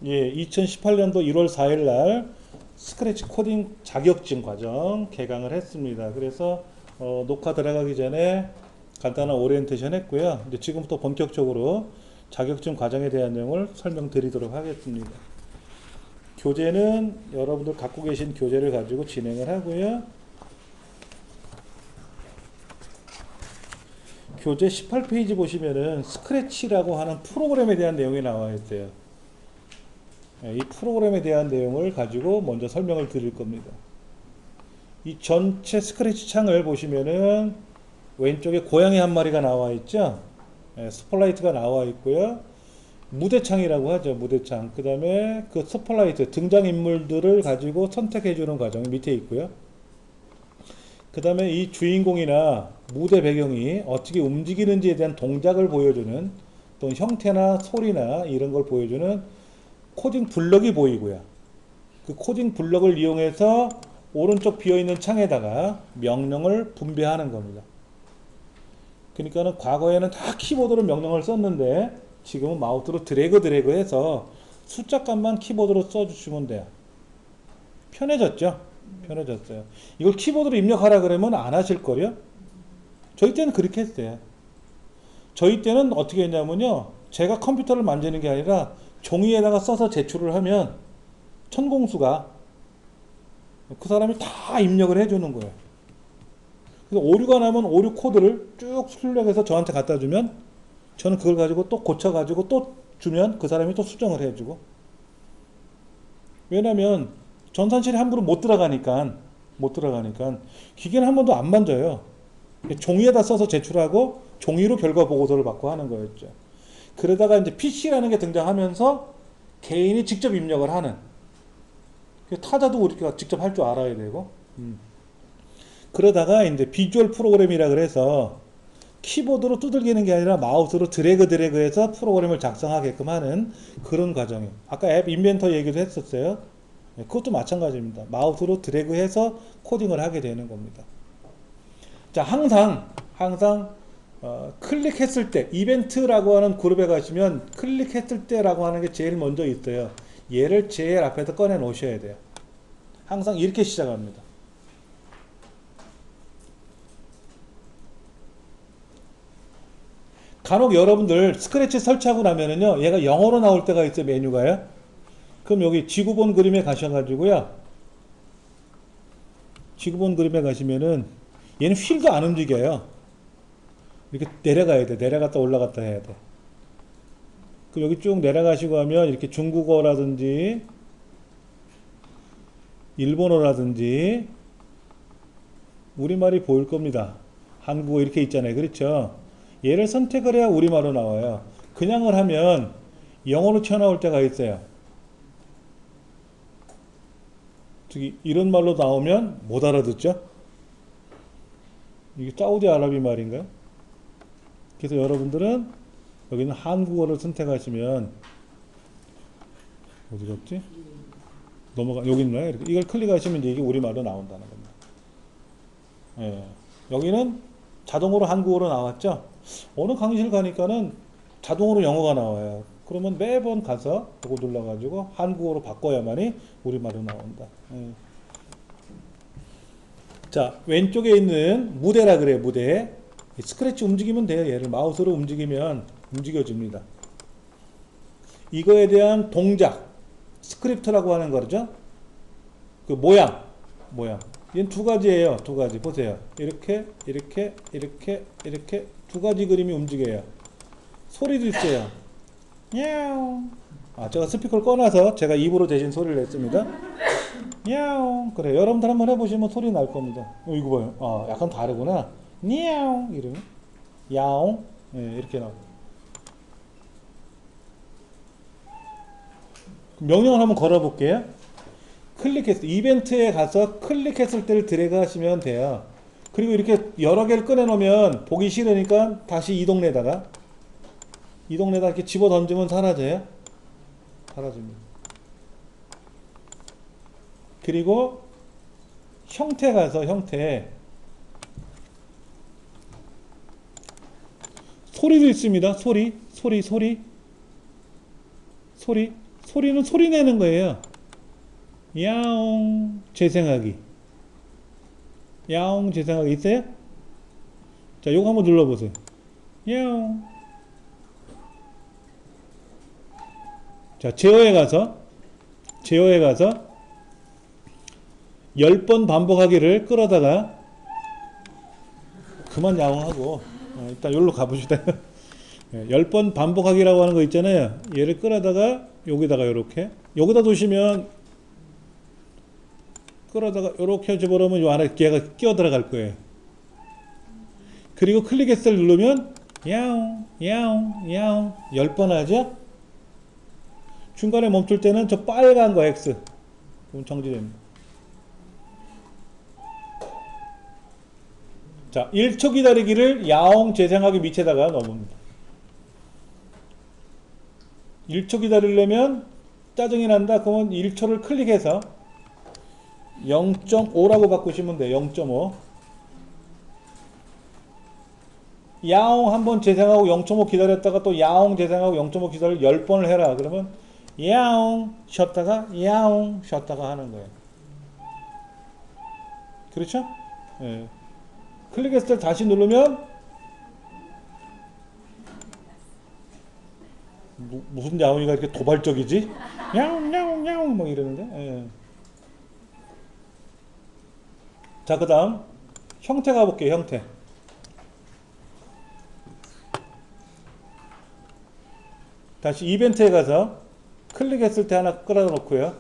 예, 2018년도 1월 4일 날 스크래치 코딩 자격증 과정 개강을 했습니다. 그래서 녹화 들어가기 전에 간단한 오리엔테이션 했고요. 이제 지금부터 본격적으로 자격증 과정에 대한 내용을 설명드리도록 하겠습니다. 교재는 여러분들 갖고 계신 교재를 가지고 진행을 하고요. 교재 18페이지 보시면은 스크래치라고 하는 프로그램에 대한 내용이 나와 있어요. 이 프로그램에 대한 내용을 가지고 먼저 설명을 드릴 겁니다. 이 전체 스크래치 창을 보시면은 왼쪽에 고양이 한 마리가 나와 있죠. 스포라이트가 나와 있고요. 무대창이라고 하죠. 무대창. 그 다음에 그 스포라이트 등장인물들을 가지고 선택해 주는 과정이 밑에 있고요. 그 다음에 이 주인공이나 무대 배경이 어떻게 움직이는지에 대한 동작을 보여주는 또는 형태나 소리나 이런 걸 보여주는 코딩 블럭이 보이고요. 그 코딩 블럭을 이용해서 오른쪽 비어있는 창에다가 명령을 분배하는 겁니다. 그러니까는 과거에는 다 키보드로 명령을 썼는데 지금은 마우스로 드래그 해서 숫자값만 키보드로 써주시면 돼요. 편해졌죠? 편해졌어요. 이걸 키보드로 입력하라 그러면 안 하실 거요? 저희 때는 그렇게 했어요. 저희 때는 어떻게 했냐면요. 제가 컴퓨터를 만지는 게 아니라 종이에다가 써서 제출을 하면 천공수가 그 사람이 다 입력을 해주는 거예요. 그래서 오류가 나면 오류 코드를 쭉 출력해서 저한테 갖다 주면 저는 그걸 가지고 또 고쳐가지고 또 주면 그 사람이 또 수정을 해주고. 왜냐면 전산실에 함부로 못 들어가니까 기계는 한 번도 안 만져요. 종이에다 써서 제출하고 종이로 결과 보고서를 받고 하는 거였죠. 그러다가 이제 PC라는 게 등장하면서 개인이 직접 입력을 하는, 타자도 우리가 직접 할 줄 알아야 되고, 그러다가 이제 비주얼 프로그램이라 그래서 키보드로 두들기는 게 아니라 마우스로 드래그해서 프로그램을 작성하게끔 하는 그런 과정이에요. 아까 앱 인벤터 얘기도 했었어요. 그것도 마찬가지입니다. 마우스로 드래그해서 코딩을 하게 되는 겁니다. 자, 항상 클릭했을 때, 이벤트라고 하는 그룹에 가시면 클릭했을 때라고 하는 게 제일 먼저 있어요. 얘를 제일 앞에서 꺼내 놓으셔야 돼요. 항상 이렇게 시작합니다. 간혹 여러분들 스크래치 설치하고 나면은요, 얘가 영어로 나올 때가 있어요. 메뉴가요. 그럼 여기 지구본 그림에 가셔가지고요, 지구본 그림에 가시면은 얘는 휠도 안 움직여요. 이렇게 내려가야 돼. 내려갔다 올라갔다 해야 돼. 그럼 여기 쭉 내려가시고 하면 이렇게 중국어라든지 일본어라든지 우리말이 보일 겁니다. 한국어 이렇게 있잖아요. 그렇죠? 얘를 선택을 해야 우리말로 나와요. 그냥을 하면 영어로 튀어나올 때가 있어요. 특히 이런 말로 나오면 못 알아듣죠? 이게 사우디아라비 말인가요? 그래서 여러분들은 여기는 한국어를 선택하시면, 어디 갔지? 여기 있나요? 이걸 클릭하시면 이게 우리말로 나온다는 겁니다. 예. 여기는 자동으로 한국어로 나왔죠? 어느 강의실 가니까는 자동으로 영어가 나와요. 그러면 매번 가서 그거 눌러가지고 한국어로 바꿔야만이 우리말로 나온다. 예. 자, 왼쪽에 있는 무대라 그래요. 무대. 스크래치 움직이면 돼요. 얘를 마우스로 움직이면 움직여집니다. 이거에 대한 동작, 스크립트라고 하는 거죠. 그 모양. 얘는 두 가지예요. 두 가지. 보세요. 이렇게 두 가지 그림이 움직여요. 소리도 있어요. 야옹. 제가 스피커를 꺼놔서 제가 입으로 대신 소리를 냈습니다. 야옹. 그래. 여러분들 한번 해보시면 소리 날 겁니다. 이거 봐요. 약간 다르구나. 야옹. 이름이. 야옹. 네, 이렇게 나와요. 명령을 한번 걸어볼게요. 이벤트에 가서 클릭했을 때를 드래그 하시면 돼요. 그리고 이렇게 여러 개를 꺼내 놓으면 보기 싫으니까 다시 이 동네에다가 이렇게 집어 던지면 사라져요. 사라집니다. 그리고 형태 가서 소리도 있습니다. 소리 소리는 소리 내는 거예요. 야옹 재생하기. 야옹 재생하기 있어요? 자, 요거 한번 눌러보세요. 야옹. 자, 제어에 가서 10번 반복하기를 끌어다가 그만 야옹하고 일단 여기로 가봅시다. 10번 반복하기라고 하는 거 있잖아요. 얘를 끌어다가 여기다가 요렇게 여기다 두시면 끌어다가 요렇게 집어넣으면 요 안에 얘가 끼어 들어갈 거예요. 그리고 클릭 S를 누르면 야옹 야옹 야옹 10번 하죠. 중간에 멈출 때는 저 빨간 거 X 그럼 정지됩니다. 자, 1초 기다리기를 야옹 재생하기 밑에다가 넣습니다. 1초 기다리려면 짜증이 난다. 그러면 1초를 클릭해서 0.5라고 바꾸시면 돼요. 0.5. 야옹 한번 재생하고 0.5 기다렸다가 또 야옹 재생하고 0.5 기다려 10번을 해라. 그러면 야옹 쉬었다가 야옹 쉬었다가 하는 거예요. 그렇죠? 예. 클릭했을 때 다시 누르면 무슨 야옹이가 이렇게 도발적이지? 야옹 야옹 야옹 막 이러는데. 예. 자, 그 다음 형태 가볼게요. 형태. 다시 이벤트에 가서 클릭했을 때 하나 끌어 놓고요.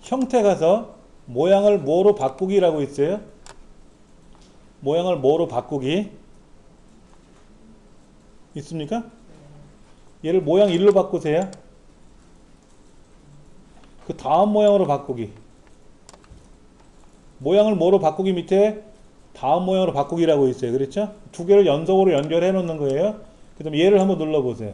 형태 가서 모양을 뭐로 바꾸기라고 있어요. 모양을 뭐로 바꾸기 있습니까? 얘를 모양 1로 바꾸세요. 그 다음 모양으로 바꾸기. 모양을 뭐로 바꾸기 밑에 다음 모양으로 바꾸기라고 있어요. 그렇죠? 두 개를 연속으로 연결해 놓는 거예요. 그 다음에 얘를 한번 눌러보세요.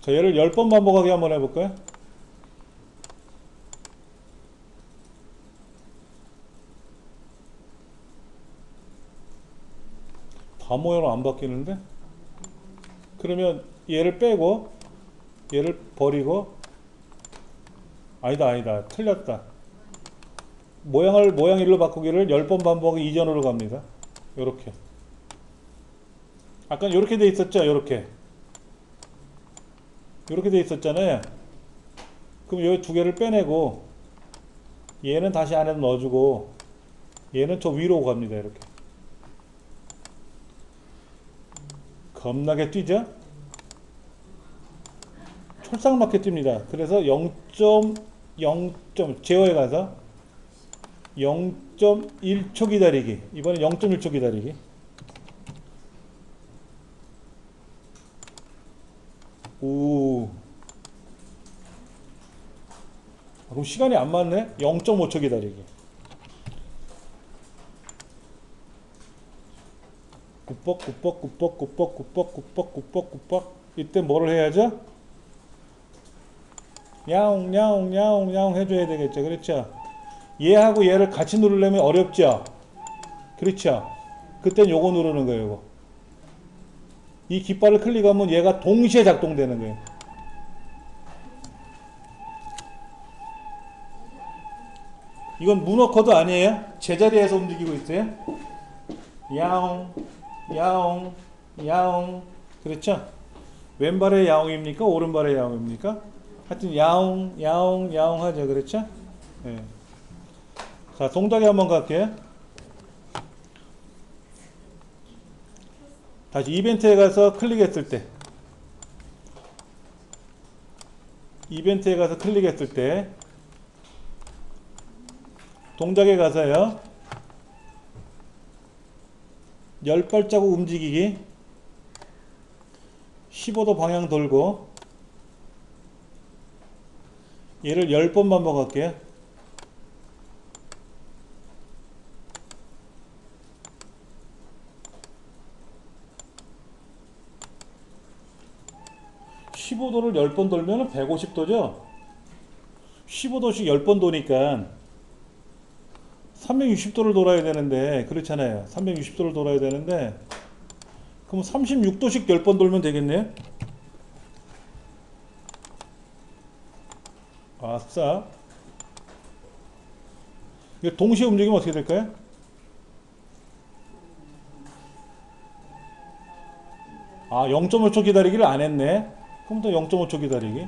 자, 얘를 10번 반복하게 한번 해볼까요? 다 모양으로 안 바뀌는데? 그러면 얘를 빼고 얘를 버리고 아니다 틀렸다. 모양 1로 바꾸기를 10번 반복하기 이전으로 갑니다. 요렇게 아까 요렇게 돼 있었죠? 요렇게 돼 있었잖아요. 그럼 요 두 개를 빼내고 얘는 다시 안에 넣어주고 얘는 저 위로 갑니다. 이렇게 겁나게 뛰죠? 촐싹맞게 뜁니다. 그래서 0.0 제어에 가서 0.1초 기다리기. 이번엔 0.1초 기다리기. 오. 그럼 시간이 안 맞네? 0.5초 기다리기. 꾸벅 이때 뭐를 해야죠? 야옹 야옹 야옹 야옹 해줘야 되겠죠. 그렇죠? 얘하고 얘를 같이 누르려면 어렵죠? 그렇죠? 그땐 요거 누르는 거예요. 요거. 이 깃발을 클릭하면 얘가 동시에 작동되는 거예요. 이건 문어 코드 아니에요? 제자리에서 움직이고 있어요. 야옹 야옹 야옹. 그렇죠? 왼발의 야옹입니까? 오른발의 야옹입니까? 하여튼 야옹 야옹 야옹 하죠. 그렇죠? 네. 자, 동작에 한번 갈게요. 다시 이벤트에 가서 클릭했을 때 동작에 가서요 10발자국 움직이기 15도 방향 돌고 얘를 10번 반복할게요. 15도를 10번 돌면 150도죠? 15도씩 10번 도니까 360도를 돌아야 되는데, 그렇잖아요. 360도를 돌아야 되는데, 그럼 36도씩 10번 돌면 되겠네요? 아싸. 이거 동시에 움직이면 어떻게 될까요? 아, 0.5초 기다리기를 안 했네. 그럼 또 0.5초 기다리기.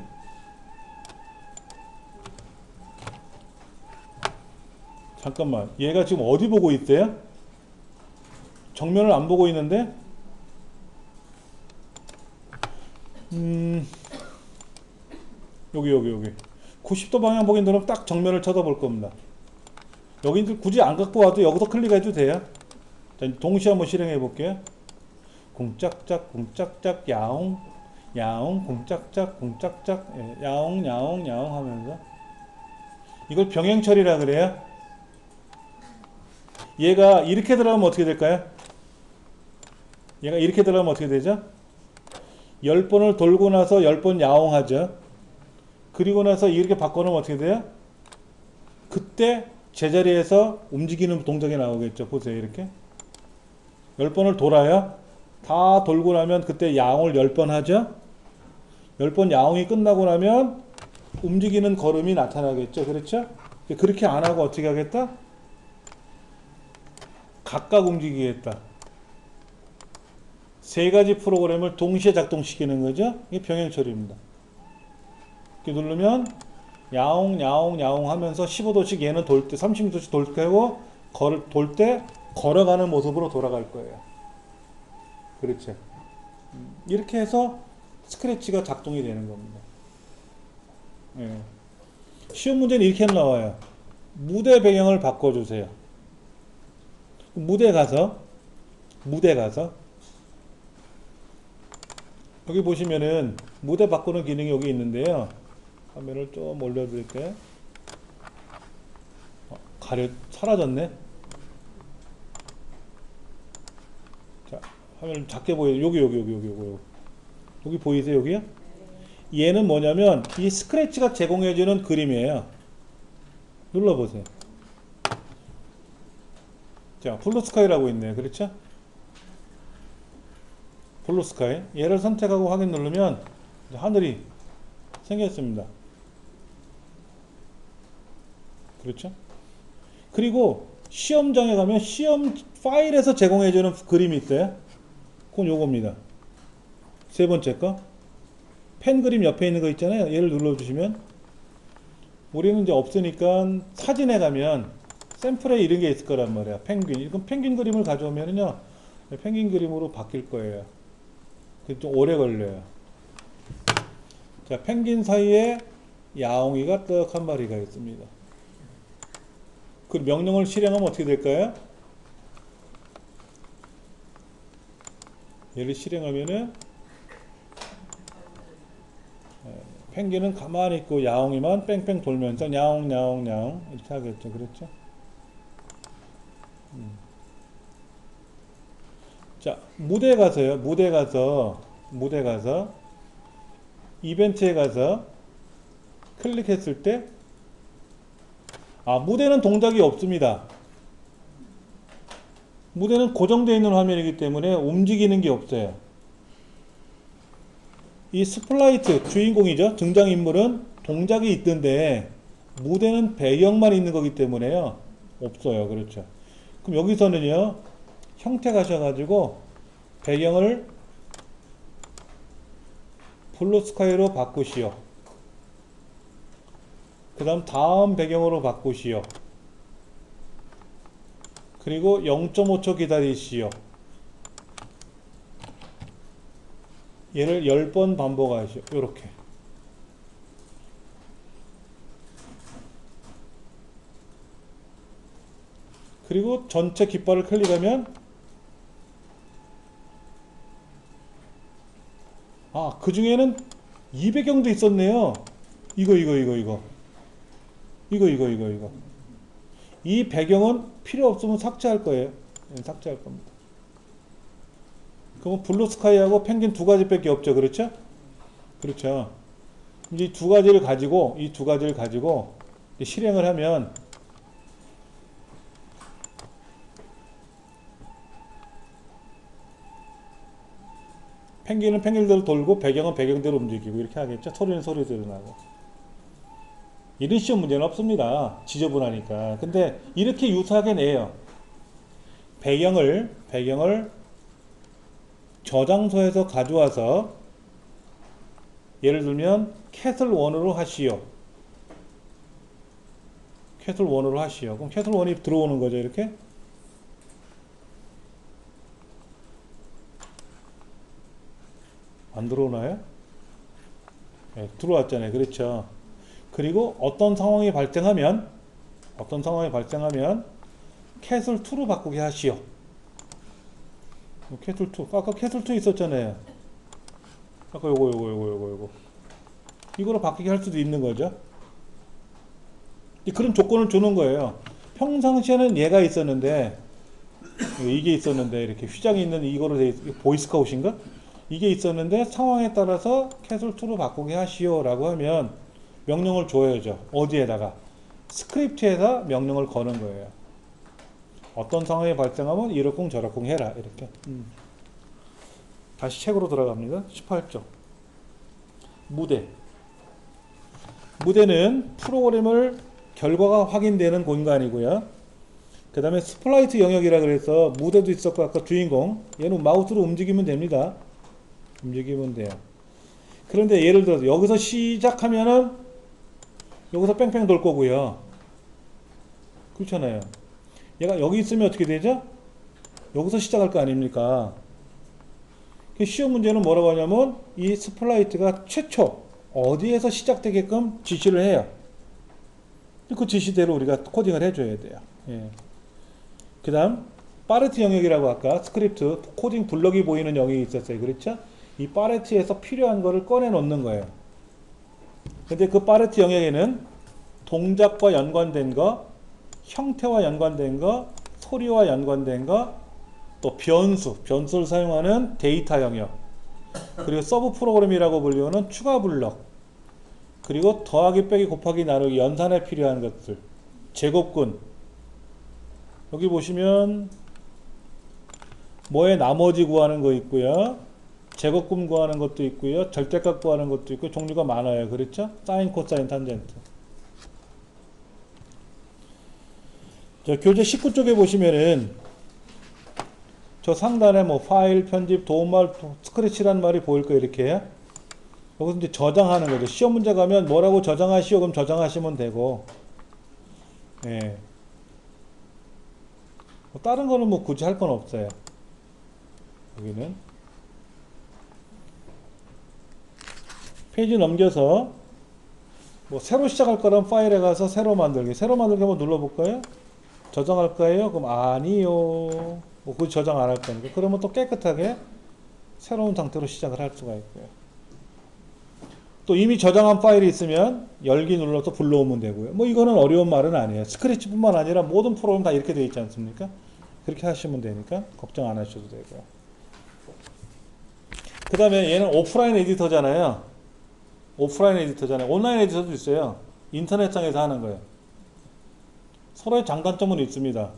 잠깐만, 얘가 지금 어디 보고 있대요? 정면을 안 보고 있는데? 여기 90도 방향 보긴 들으면 딱 정면을 쳐다볼 겁니다. 여기 굳이 안 갖고 와도 여기서 클릭해도 돼요. 자, 동시에 한번 실행해 볼게요. 공짝짝 공짝짝 야옹 야옹 공짝짝 공짝짝, 예, 야옹 야옹 야옹 하면서, 이걸 병행 처리라 그래요. 얘가 이렇게 들어가면 어떻게 될까요? 얘가 이렇게 들어가면 어떻게 되죠? 10번을 돌고 나서 10번 야옹하죠. 그리고 나서 이렇게 바꿔놓으면 어떻게 돼요? 그때 제자리에서 움직이는 동작이 나오겠죠. 보세요. 이렇게 10번을 돌아요. 다 돌고 나면 그때 야옹을 10번 하죠. 10번 야옹이 끝나고 나면 움직이는 걸음이 나타나겠죠. 그렇죠? 그렇게 안 하고 어떻게 하겠다? 각각 움직이겠다. 세 가지 프로그램을 동시에 작동시키는 거죠. 이게 병행 처리입니다. 이렇게 누르면 야옹 야옹 야옹 하면서 15도씩 얘는 돌 때 30도씩 돌 때고, 돌 때 걸어가는 모습으로 돌아갈 거예요. 그렇죠. 이렇게 해서 스크래치가 작동이 되는 겁니다. 예. 시험 문제는 이렇게 나와요. 무대 배경을 바꿔주세요. 무대 가서 여기 보시면은 무대 바꾸는 기능이 여기 있는데요. 화면을 좀 올려드릴게요. 사라졌네. 자, 화면을 작게 보여요. 여기 보이세요? 여기요? 얘는 뭐냐면 이 스크래치가 제공해주는 그림이에요. 눌러보세요. 자, 블루스카이라고 있네요. 그렇죠? 블루스카이. 얘를 선택하고 확인 누르면 하늘이 생겼습니다. 그렇죠? 그리고 시험장에 가면 시험 파일에서 제공해주는 그림이 있어요. 그건 요겁니다. 세 번째 거. 펜 그림 옆에 있는 거 있잖아요. 얘를 눌러주시면, 우리는 이제 없으니까 사진에 가면 샘플에 이런 게 있을 거란 말이야. 펭귄. 이건 펭귄 그림을 가져오면은요, 펭귄 그림으로 바뀔 거예요. 그게 좀 오래 걸려요. 자, 펭귄 사이에 야옹이가 떡 한 마리가 있습니다. 그 명령을 실행하면 어떻게 될까요? 얘를 실행하면은 펭귄은 가만히 있고 야옹이만 뺑뺑 돌면서 야옹 야옹 야옹 이렇게 하겠죠. 그렇죠? 자, 무대에 가서요. 무대 가서 이벤트에 가서 클릭했을 때, 무대는 동작이 없습니다. 무대는 고정되어 있는 화면이기 때문에 움직이는 게 없어요. 이 스플라이트, 주인공이죠. 등장인물은 동작이 있던데 무대는 배경만 있는 거기 때문에요. 없어요. 그렇죠. 그럼 여기서는요, 형태 가셔가지고 배경을 블루스카이로 바꾸시오. 그 다음 배경으로 바꾸시오. 그리고 0.5초 기다리시오. 얘를 10번 반복하시오. 요렇게. 그리고 전체 깃발을 클릭하면, 그 중에는 이 배경도 있었네요. 이거. 이 배경은 필요 없으면 삭제할 거예요. 삭제할 겁니다. 그러면 블루스카이하고 펭귄 두 가지밖에 없죠. 그렇죠? 그렇죠. 이제 이 두 가지를 가지고 실행을 하면 펭귄은 펭귄대로 돌고 배경은 배경대로 움직이고 이렇게 하겠죠. 소리는 소리대로 나고. 이런 시험 문제는 없습니다. 지저분하니까. 근데 이렇게 유사하게 내요. 배경을 저장소에서 가져와서 예를 들면 캐슬 1으로 하시오. 캐슬 1으로 하시오. 그럼 캐슬 1이 들어오는 거죠. 이렇게. 안 들어오나요? 네, 들어왔잖아요. 그렇죠. 그리고 어떤 상황이 발생하면 캐슬 2로 바꾸게 하시오. 캐슬 2. 아까 캐슬 2 있었잖아요. 아까 요거. 이거로 바뀌게 할 수도 있는 거죠. 그런 조건을 주는 거예요. 평상시에는 얘가 있었는데, 이게 있었는데, 이렇게 휘장이 있는 이거로 돼 보이스카웃인가? 이게 있었는데, 상황에 따라서 캐슬 2로 바꾸게 하시오. 라고 하면, 명령을 줘야죠. 어디에다가? 스크립트에다 명령을 거는 거예요. 어떤 상황이 발생하면 이렇쿵 저렇쿵 해라. 이렇게. 다시 책으로 들어갑니다. 18쪽. 무대는 프로그램을 결과가 확인되는 공간이고요. 그 다음에 스플라이트 영역이라 그래서 무대도 있었고 아까 주인공 얘는 마우스로 움직이면 됩니다. 움직이면 돼요. 그런데 예를 들어서 여기서 시작하면은 여기서 뺑뺑 돌 거고요. 그렇잖아요. 얘가 여기 있으면 어떻게 되죠? 여기서 시작할 거 아닙니까? 시험 문제는 뭐라고 하냐면 이 스플라이트가 최초 어디에서 시작되게끔 지시를 해요. 그 지시대로 우리가 코딩을 해줘야 돼요. 예. 그 다음 파레트 영역이라고 아까 스크립트 코딩 블럭이 보이는 영역이 있었어요. 그렇죠? 이 파레트에서 필요한 거를 꺼내 놓는 거예요. 근데 그 파레트 영역에는 동작과 연관된 거, 형태와 연관된 거, 소리와 연관된 거, 또 변수를 사용하는 데이터 영역, 그리고 서브 프로그램이라고 불리우는 추가 블럭, 그리고 더하기 빼기 곱하기 나누기 연산에 필요한 것들, 제곱근, 여기 보시면 뭐의 나머지 구하는 거 있고요, 제곱근 구하는 것도 있고요, 절대값 구하는 것도 있고 종류가 많아요. 그렇죠? 사인, 코사인, 탄젠트. 저 교재 19쪽에 보시면은 저 상단에 뭐 파일, 편집, 도움말, 스크래치라는 말이 보일 거예요. 이렇게 여기서 이제 저장하는 거죠. 시험 문제 가면 뭐라고 저장하시오? 그럼 저장하시면 되고, 예. 뭐 다른 거는 뭐 굳이 할 건 없어요. 여기는 페이지 넘겨서 뭐 새로 시작할 거라면 파일에 가서 새로 만들기 한번 눌러볼까요? 저장할까요? 그럼 아니요. 뭐 굳이 저장 안 할 거니까. 그러면 또 깨끗하게 새로운 상태로 시작을 할 수가 있고요. 또 이미 저장한 파일이 있으면 열기 눌러서 불러오면 되고요. 뭐 이거는 어려운 말은 아니에요. 스크래치뿐만 아니라 모든 프로그램 다 이렇게 되어 있지 않습니까? 그렇게 하시면 되니까 걱정 안 하셔도 되고요. 그 다음에 얘는 오프라인 에디터잖아요. 온라인 에디터도 있어요. 인터넷상에서 하는 거예요. 서로의 장단점은 있습니다.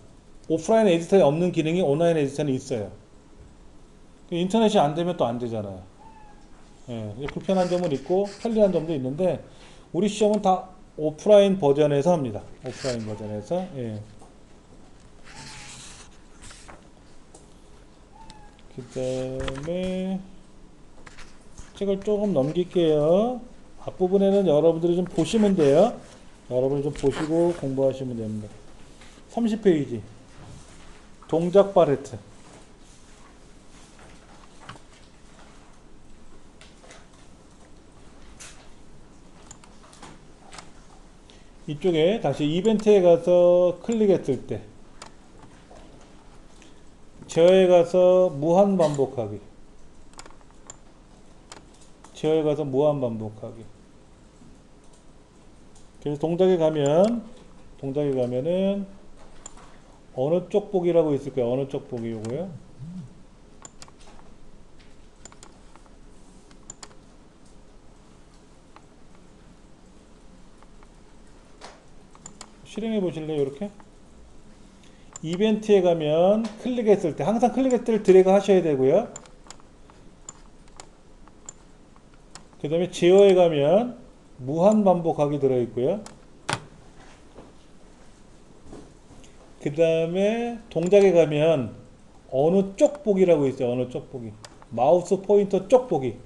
오프라인 에디터에 없는 기능이 온라인 에디터는 있어요. 인터넷이 안 되면 또 안 되잖아요. 예, 불편한 점은 있고 편리한 점도 있는데 우리 시험은 다 오프라인 버전에서 합니다. 오프라인 버전에서. 예. 그 다음에 책을 조금 넘길게요. 앞부분에는 여러분들이 좀 보시면 돼요. 여러분이 좀 보시고 공부하시면 됩니다. 30페이지 동작 파레트. 이쪽에 다시 이벤트에 가서 클릭했을 때 제어에 가서 무한 반복하기. 그래서 동작에 가면은 어느 쪽 보기라고 있을 거예요. 어느 쪽 보기 요거요. 실행해 보실래요? 이렇게 이벤트에 가면 클릭했을 때 항상 클릭했을 때 드래그 하셔야 되고요. 그 다음에 제어에 가면 무한 반복하기 들어있고요. 그 다음에 동작에 가면 어느 쪽 보기라고 있어요. 어느 쪽 보기. 마우스 포인터 쪽 보기.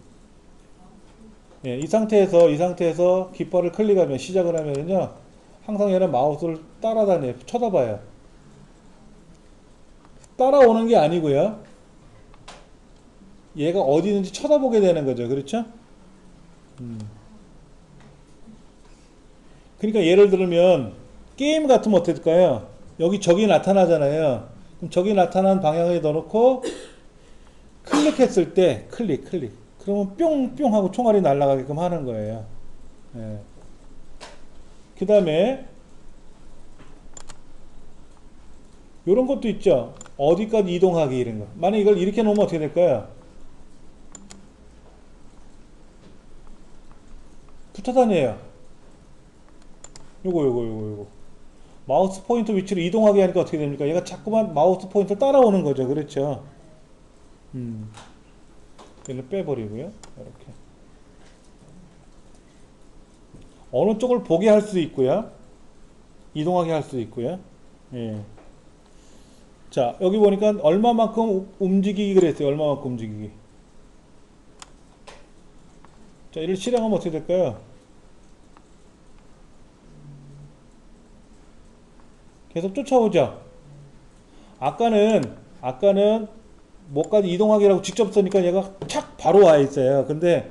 예, 이 상태에서 깃발을 클릭하면 시작을 하면은요. 항상 얘는 마우스를 따라다녀요. 쳐다봐요. 따라오는 게 아니고요. 얘가 어디 있는지 쳐다보게 되는 거죠. 그렇죠? 그러니까 예를 들면 게임 같으면 어떻게 될까요? 여기 적이 나타나잖아요. 그럼 적이 나타난 방향에 넣어놓고 클릭했을 때 클릭 그러면 뿅뿅 하고 총알이 날아가게끔 하는 거예요. 예. 그 다음에 요런 것도 있죠. 어디까지 이동하기 이런 거. 만약 이걸 이렇게 놓으면 어떻게 될까요? 붙어 다녀요. 요거. 마우스 포인터 위치로 이동하게 하니까 어떻게 됩니까? 얘가 자꾸만 마우스 포인터를 따라오는 거죠. 그렇죠? 얘를 빼버리고요. 이렇게. 어느 쪽을 보게 할 수 있고요. 이동하게 할 수 있고요. 예. 자, 여기 보니까 얼마만큼 움직이기 그랬어요. 얼마만큼 움직이기. 자, 이를 실행하면 어떻게 될까요? 계속 쫓아오죠. 아까는 뭐까지 이동하기라고 직접 쓰니까 얘가 착 바로 와 있어요. 근데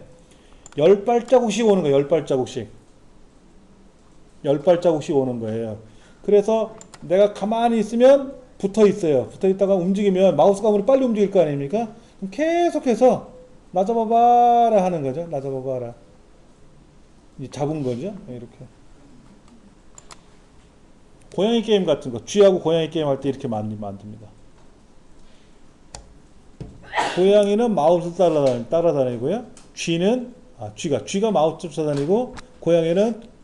10발자국씩 오는 거예요. 10발자국씩. 10발자국씩 오는 거예요. 그래서 내가 가만히 있으면 붙어 있어요. 붙어 있다가 움직이면 마우스 가문이 빨리 움직일 거 아닙니까? 그럼 계속해서 나 잡아봐라 하는 거죠. 나 잡아봐라. 이제 잡은 거죠. 이렇게. 고양이 게임 같은 거, 쥐하고 고양이 게임 할 때 이렇게 만듭니다. 고양이는 마우스 따라다니고요. 쥐가 마우스 쫓아다니고, 고양이는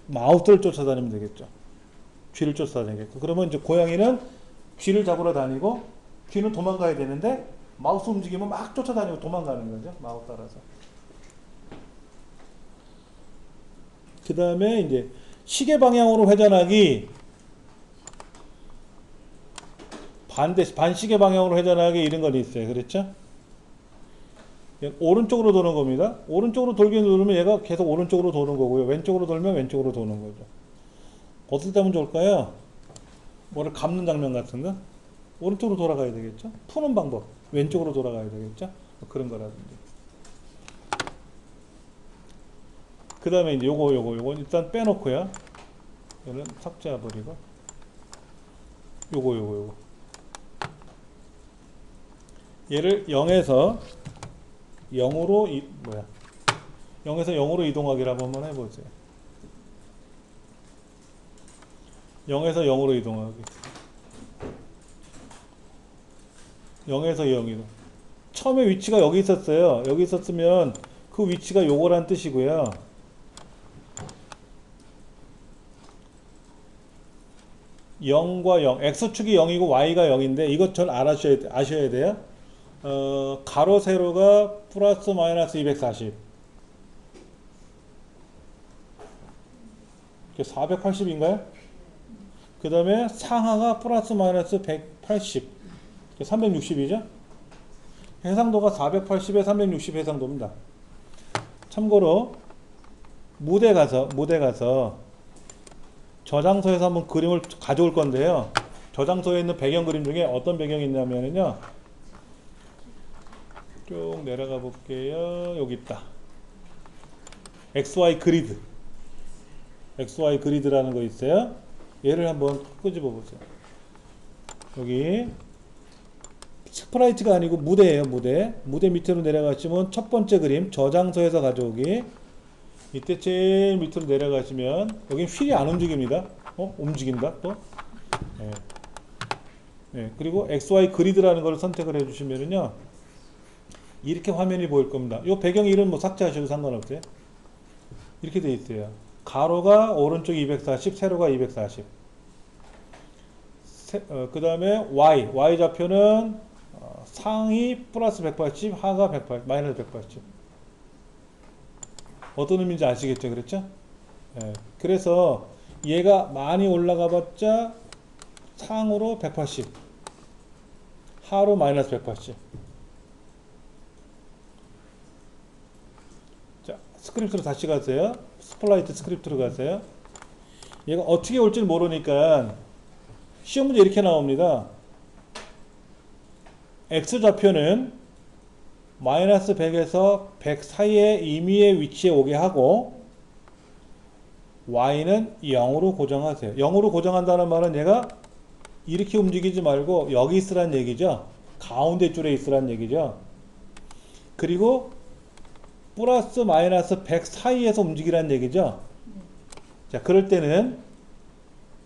마우스를 쫓아다니면 되겠죠. 쥐를 쫓아다니겠고. 그러면 이제 고양이는 쥐를 잡으러 다니고, 쥐는 도망가야 되는데, 마우스 움직이면 막 쫓아다니고 도망가는 거죠. 마우스 따라서. 그 다음에 이제 시계 방향으로 회전하기, 반시계 방향으로 회전하기 이런 건 있어요. 그렇죠? 오른쪽으로 도는 겁니다. 오른쪽으로 돌기 누르면 얘가 계속 오른쪽으로 도는 거고요. 왼쪽으로 돌면 왼쪽으로 도는 거죠. 어떨 때 하면 좋을까요? 뭐를 감는 장면 같은 거? 오른쪽으로 돌아가야 되겠죠? 푸는 방법. 왼쪽으로 돌아가야 되겠죠? 뭐 그런 거라든지. 그 다음에 이제 요거 일단 빼놓고요. 이거는 삭제해버리고. 요거. 얘를 0에서 0으로 0에서 0으로 이동하기를 한번 해보세요. 0에서 0으로 이동하기. 0에서 0으로. 처음에 위치가 여기 있었어요. 여기 있었으면 그 위치가 요거란 뜻이고요. (0과 0) x축이 0이고 y가 0인데 이것 전 아셔야 돼요. 가로 세로가 플러스 마이너스 240 480인가요? 그 다음에 상하가 플러스 마이너스 180 360이죠? 해상도가 480에 360 해상도입니다. 참고로 무대 가서 저장소에서 한번 그림을 가져올 건데요. 저장소에 있는 배경 그림 중에 어떤 배경이 있냐면요. 쭉 내려가 볼게요. 여기 있다. XY 그리드라는 거 있어요. 얘를 한번 끄집어 보세요. 여기 스프라이트가 아니고 무대예요. 무대 밑으로 내려가시면 첫 번째 그림 저장소에서 가져오기. 이때 제일 밑으로 내려가시면 여긴 휠이 안 움직입니다. 움직인다 또. 그리고 XY 그리드라는 걸 선택을 해주시면은요 이렇게 화면이 보일 겁니다. 이 배경 이름 뭐 삭제하셔도 상관없어요. 이렇게 돼 있어요. 가로가 오른쪽 240, 세로가 240. 그 다음에 y 좌표는 상이 플러스 180, 하가 180, 마이너스 180. 어떤 의미인지 아시겠죠? 그렇죠? 예, 그래서 얘가 많이 올라가 봤자 상으로 180, 하로 마이너스 180. 자, 스크립트로 다시 가세요. 스플라이트 스크립트로 가세요. 얘가 어떻게 올지 모르니까 시험 문제 이렇게 나옵니다. x좌표는 마이너스 100에서 100 사이의 임의의 위치에 오게 하고 y는 0으로 고정하세요. 0으로 고정한다는 말은 얘가 이렇게 움직이지 말고 여기 있으란 얘기죠. 가운데 줄에 있으란 얘기죠. 그리고 플러스 마이너스 100 사이에서 움직이란 얘기죠. 자, 그럴 때는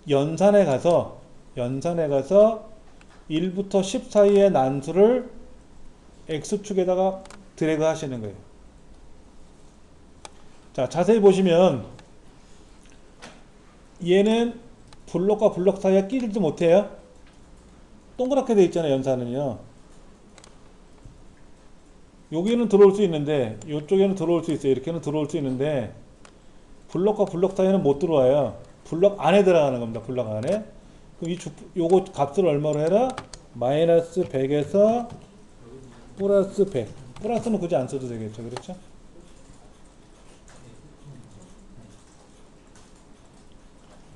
연산에 가서 1부터 10 사이의 난수를 x축에다가 드래그 하시는 거예요. 자, 자세히 보시면 얘는 블록과 블록 사이에 끼지도 못해요. 동그랗게 되어 있잖아요. 연산은요. 여기는 들어올 수 있는데 이쪽에는 들어올 수 있어요. 이렇게는 들어올 수 있는데 블록과 블록 사이에는 못 들어와요. 블록 안에 들어가는 겁니다. 블록 안에. 그럼 요거 값을 얼마로 해라? 마이너스 100에서 플러스 100. 플러스는 굳이 안 써도 되겠죠. 그렇죠?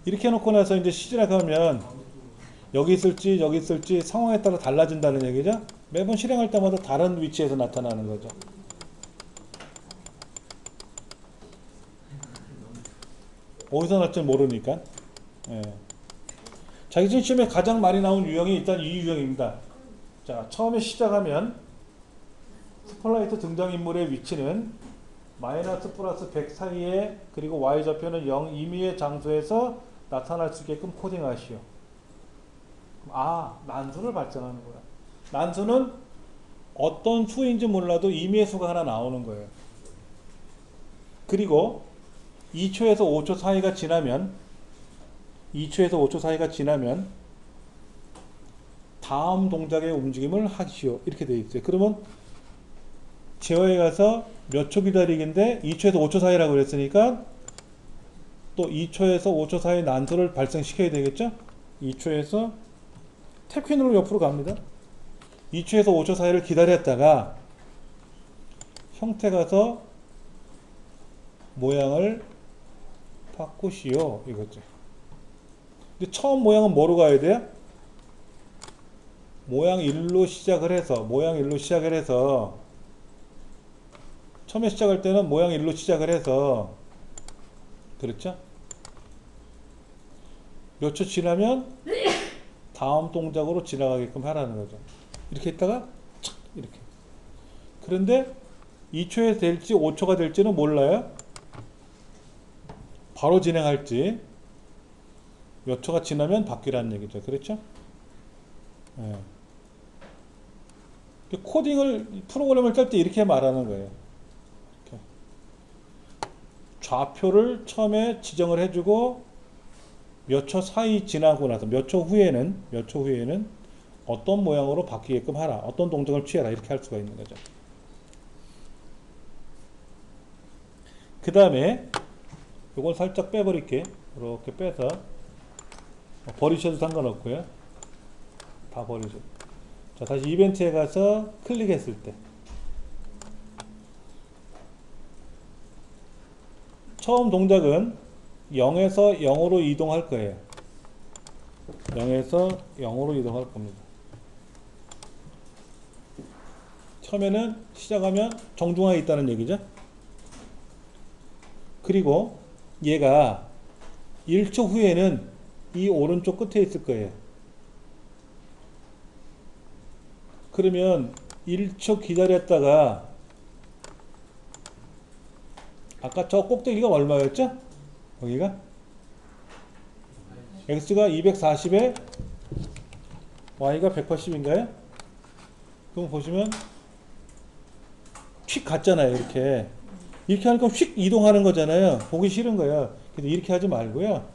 이렇게 해놓고 나서 이제 시작하면 여기 있을지 여기 있을지 상황에 따라 달라진다는 얘기죠. 매번 실행할 때마다 다른 위치에서 나타나는 거죠. 어디서 날지 모르니까. 예. 자기전 시험에 가장 많이 나온 유형이 일단 이 유형입니다. 자, 처음에 시작하면 스플라이트 등장인물의 위치는 마이너스 플러스 100 사이에 그리고 y좌표는 0 임의의 장소에서 나타날 수 있게끔 코딩하시오. 아, 난수를 발생하는 거야. 난수는 어떤 수인지 몰라도 임의의 수가 하나 나오는 거예요. 그리고 2초에서 5초 사이가 지나면 다음 동작의 움직임을 하시오. 이렇게 되어 있어요. 그러면 제어에 가서 몇 초 기다리기인데 2초에서 5초 사이라고 그랬으니까 또 2초에서 5초 사이 난수를 발생시켜야 되겠죠? 2초에서 탭키 옆으로 갑니다. 2초에서 5초 사이를 기다렸다가 형태 가서 모양을 바꾸시오. 이거죠. 근데 처음 모양은 뭐로 가야 돼요? 모양 1로 시작을 해서 처음에 시작할 때는 모양 1로 시작을 해서 그렇죠? 몇 초 지나면 다음 동작으로 지나가게끔 하라는 거죠. 이렇게 했다가 착 이렇게. 그런데 2초에 될지 5초가 될지는 몰라요. 바로 진행할지 몇 초가 지나면 바뀌라는 얘기죠. 그렇죠? 네. 프로그램을 짤 때 이렇게 말하는 거예요. 이렇게. 좌표를 처음에 지정을 해주고 몇 초 사이 지나고 나서 몇 초 후에는 어떤 모양으로 바뀌게끔 하라. 어떤 동작을 취해라. 이렇게 할 수가 있는 거죠. 그 다음에 이걸 살짝 빼버릴게. 이렇게 빼서 버리셔도 상관없고요. 다 버리죠. 자, 다시 이벤트에 가서 클릭했을 때 처음 동작은 0에서 0으로 이동할 거예요. 0에서 0으로 이동할 겁니다. 처음에는 시작하면 정중하게 있다는 얘기죠. 그리고 얘가 1초 후에는 이 오른쪽 끝에 있을 거예요. 그러면 1초 기다렸다가 아까 저 꼭대기가 얼마였죠? 여기가 x가 240에 y가 180인가요? 그럼 보시면 휙 갔잖아요. 이렇게 이렇게 하니까 휙 이동하는 거잖아요. 보기 싫은 거야. 근데 이렇게 하지 말고요.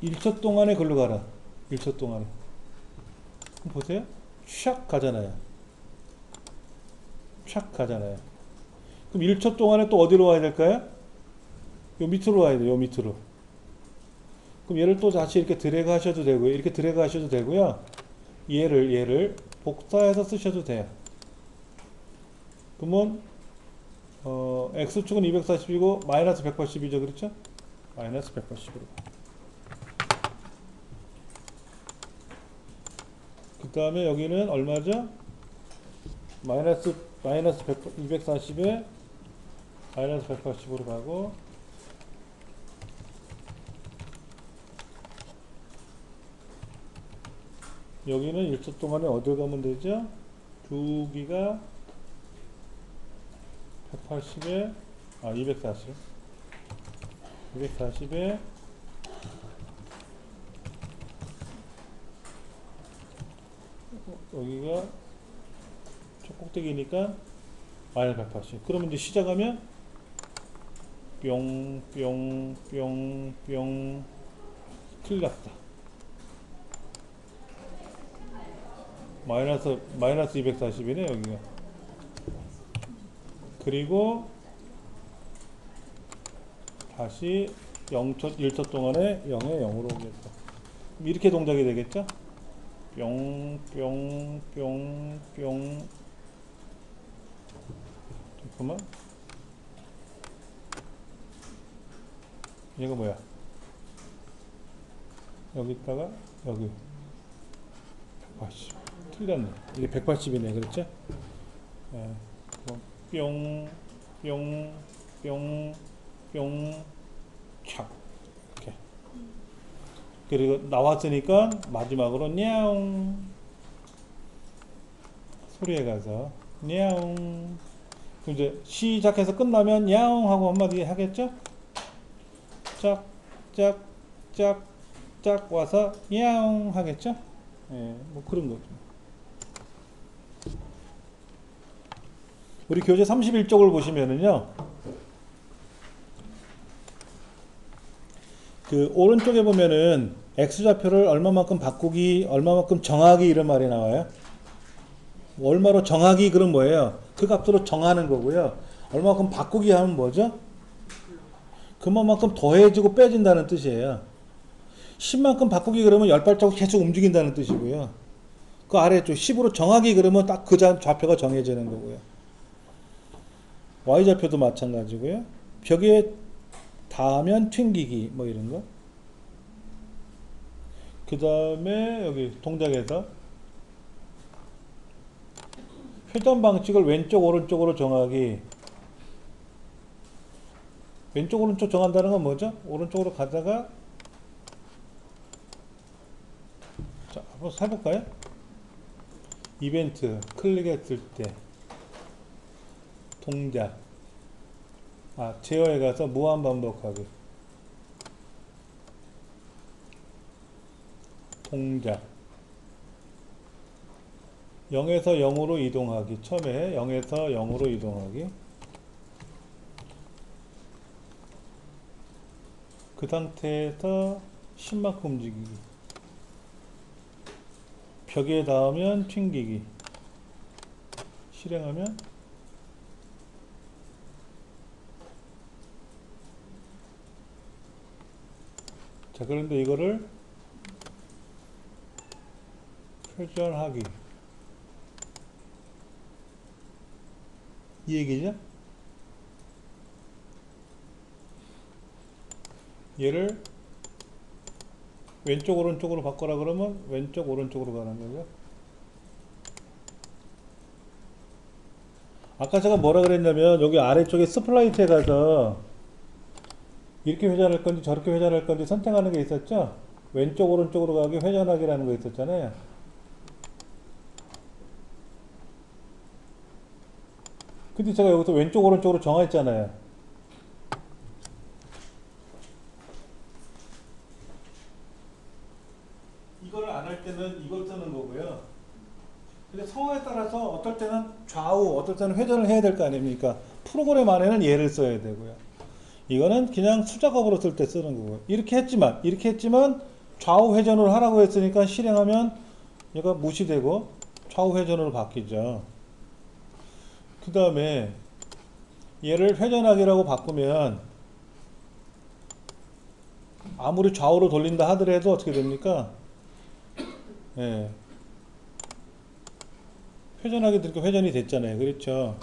1초 동안에 글로 가라. 1초 동안에. 그럼 보세요. 샥 가잖아요. 샥 가잖아요. 그럼 1초 동안에 또 어디로 와야 될까요? 요 밑으로 와야 돼요. 요 밑으로. 그럼 얘를 또 다시 이렇게 드래그 하셔도 되고요. 이렇게 드래그 하셔도 되고요. 얘를 복사해서 쓰셔도 돼요. 그러면 X축은 240이고 마이너스 180이죠. 그렇죠? 마이너스 180으로. 그 다음에 여기는 얼마죠? 마이너스 240에 마이너스 180으로 가고, 여기는 1초 동안에 어딜 가면 되죠? 주기가 180에 240에 여기가 첫 꼭대기니까 마이너스 180. 그러면 이제 시작하면 뿅 틀렸다. 마이너스 240이네 여기가. 그리고 다시 1초 동안에 0에 0으로 오겠다. 이렇게 동작이 되겠죠? 뿅 잠깐만, 얘가 뭐야? 여기다가 여기 180 틀렸네. 이게 180이네. 그렇죠? 예. 촥 이렇게. 그리고 나왔으니까 마지막으로 냐옹 소리에 가서 냐옹. 그럼 이제 시작해서 끝나면 냐옹 하고 한마디 하겠죠? 짝 와서 냐옹 하겠죠? 예, 뭐 그런 거죠. 우리 교재 31쪽을 보시면은요, 그 오른쪽에 보면은 X좌표를 얼마만큼 바꾸기, 얼마만큼 정하기 이런 말이 나와요. 얼마로 정하기 그럼 뭐예요? 그 값으로 정하는 거고요. 얼마만큼 바꾸기 하면 뭐죠? 그만큼 더해지고 빼진다는 뜻이에요. 10만큼 바꾸기 그러면 10발자국 계속 움직인다는 뜻이고요. 그 아래쪽 10으로 정하기 그러면 딱 그 좌표가 정해지는 거고요. Y좌표도 마찬가지고요. 벽에 닿으면 튕기기 뭐 이런 거. 그 다음에 여기 동작에서 회전 방식을 왼쪽 오른쪽으로 정하기. 왼쪽 오른쪽 정한다는 건 뭐죠? 오른쪽으로 가다가, 자 한번 해볼까요? 이벤트 클릭했을 때 동작, 제어에 가서 무한 반복하기. 동작 0에서 0으로 이동하기. 처음에 0에서 0으로 이동하기. 그 상태에서 10만큼 움직이기. 벽에 닿으면 튕기기. 실행하면 자, 그런데 이거를 회전하기. 이 얘기죠? 얘를 왼쪽 오른쪽으로 바꿔라 그러면 왼쪽 오른쪽으로 가는 거죠. 아까 제가 뭐라 그랬냐면 여기 아래쪽에 스플라이트에 가서 이렇게 회전할 건지 저렇게 회전할 건지 선택하는 게 있었죠. 왼쪽 오른쪽으로 가기 회전하기라는 거 있었잖아요. 근데 제가 여기서 왼쪽 오른쪽으로 정했잖아요. 이걸 안 할 때는 이걸 쓰는 거고요. 근데 상황에 따라서 어떨 때는 좌우, 어떨 때는 회전을 해야 될 거 아닙니까? 프로그램 안에는 얘를 써야 되고요. 이거는 그냥 수작업으로 쓸 때 쓰는 거고요. 이렇게 했지만 좌우 회전을 하라고 했으니까 실행하면 얘가 무시되고 좌우 회전으로 바뀌죠. 그 다음에 얘를 회전하기라고 바꾸면 아무리 좌우로 돌린다 하더라도 어떻게 됩니까? 예. 회전하게 되니까 회전이 됐잖아요. 그렇죠?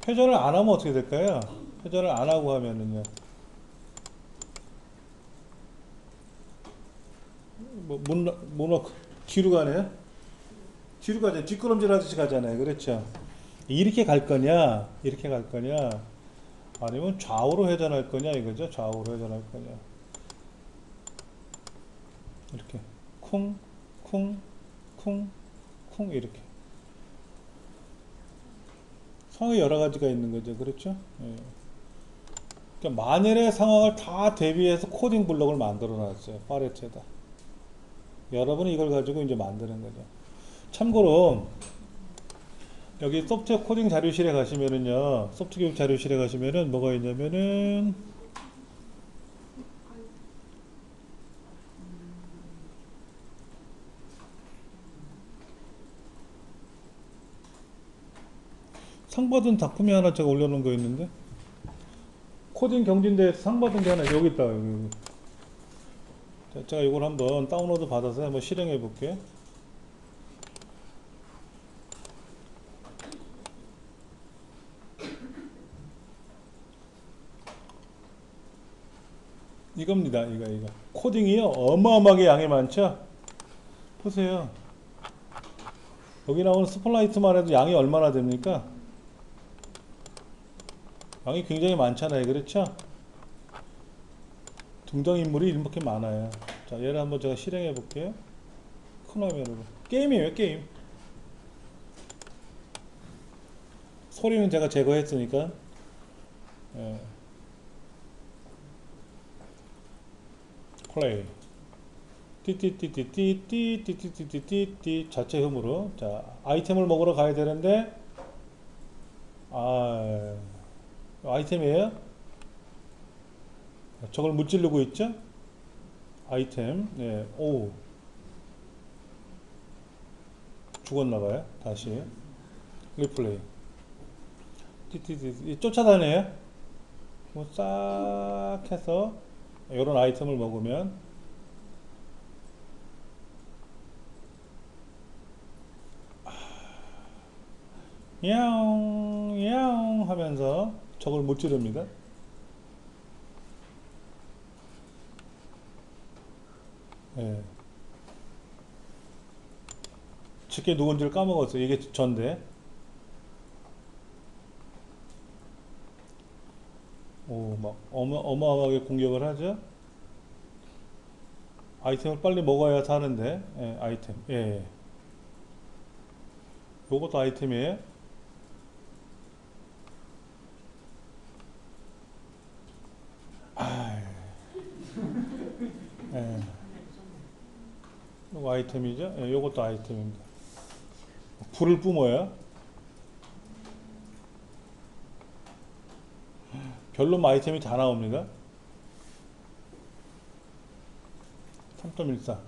회전을 안 하면 어떻게 될까요? 회전을 안 하고 하면은요. 뒤로 가네요? 뒤로 가죠. 뒷걸음질 하듯이 가잖아요. 그렇죠? 이렇게 갈 거냐, 이렇게 갈 거냐, 아니면 좌우로 회전할 거냐, 이거죠. 좌우로 회전할 거냐. 이렇게. 쿵, 쿵, 쿵, 쿵, 이렇게. 상황이 여러 가지가 있는 거죠. 그렇죠? 예. 그러니까 만일의 상황을 다 대비해서 코딩 블록을 만들어 놨어요. 파레트에다. 여러분이 이걸 가지고 이제 만드는 거죠. 참고로 여기 소프트웨어 코딩 자료실에 가시면은요, 소프트 교육 자료실에 가시면은 뭐가 있냐면은 상 받은 작품이 하나 제가 올려놓은 거 있는데, 코딩 경진대에서 상 받은 게 하나 여기 있다. 여기. 자, 제가 이걸 한번 다운로드 받아서 한번 실행해 볼게요. 이겁니다. 이거. 코딩이요. 어마어마하게 양이 많죠? 보세요. 여기 나오는 스플라이트만 해도 양이 얼마나 됩니까? 양이 굉장히 많잖아요. 그렇죠? 등장인물이 이렇게 많아요. 자, 얘를 한번 제가 실행해 볼게요. 큰 화면으로. 게임이에요, 게임. 소리는 제가 제거했으니까. 예. 플레이. 띠띠띠띠띠띠띠띠띠띠띠 자체 흠으로. 자, 아이템을 먹으러 가야 되는데, 아이템이에요? 저걸 무찌르고 있죠? 아이템. 네. 오. 죽었나봐요. 다시. 리플레이. 띠띠띠. 쫓아다녀요? 뭐 싹 해서, 이런 아이템을 먹으면, 야옹, 야옹 하면서 적을 못 찌릅니다. 예. 직계 누군지를 까먹었어요. 이게 전데. 오, 막 어마어마하게 공격을 하죠. 아이템을 빨리 먹어야 사는데. 예, 아이템. 예. 요것도 아이템이에요. 예. 요거 아이템이죠. 예, 요것도 아이템입니다. 불을 뿜어요. 별로 아이템이 다 나옵니다. 3.14.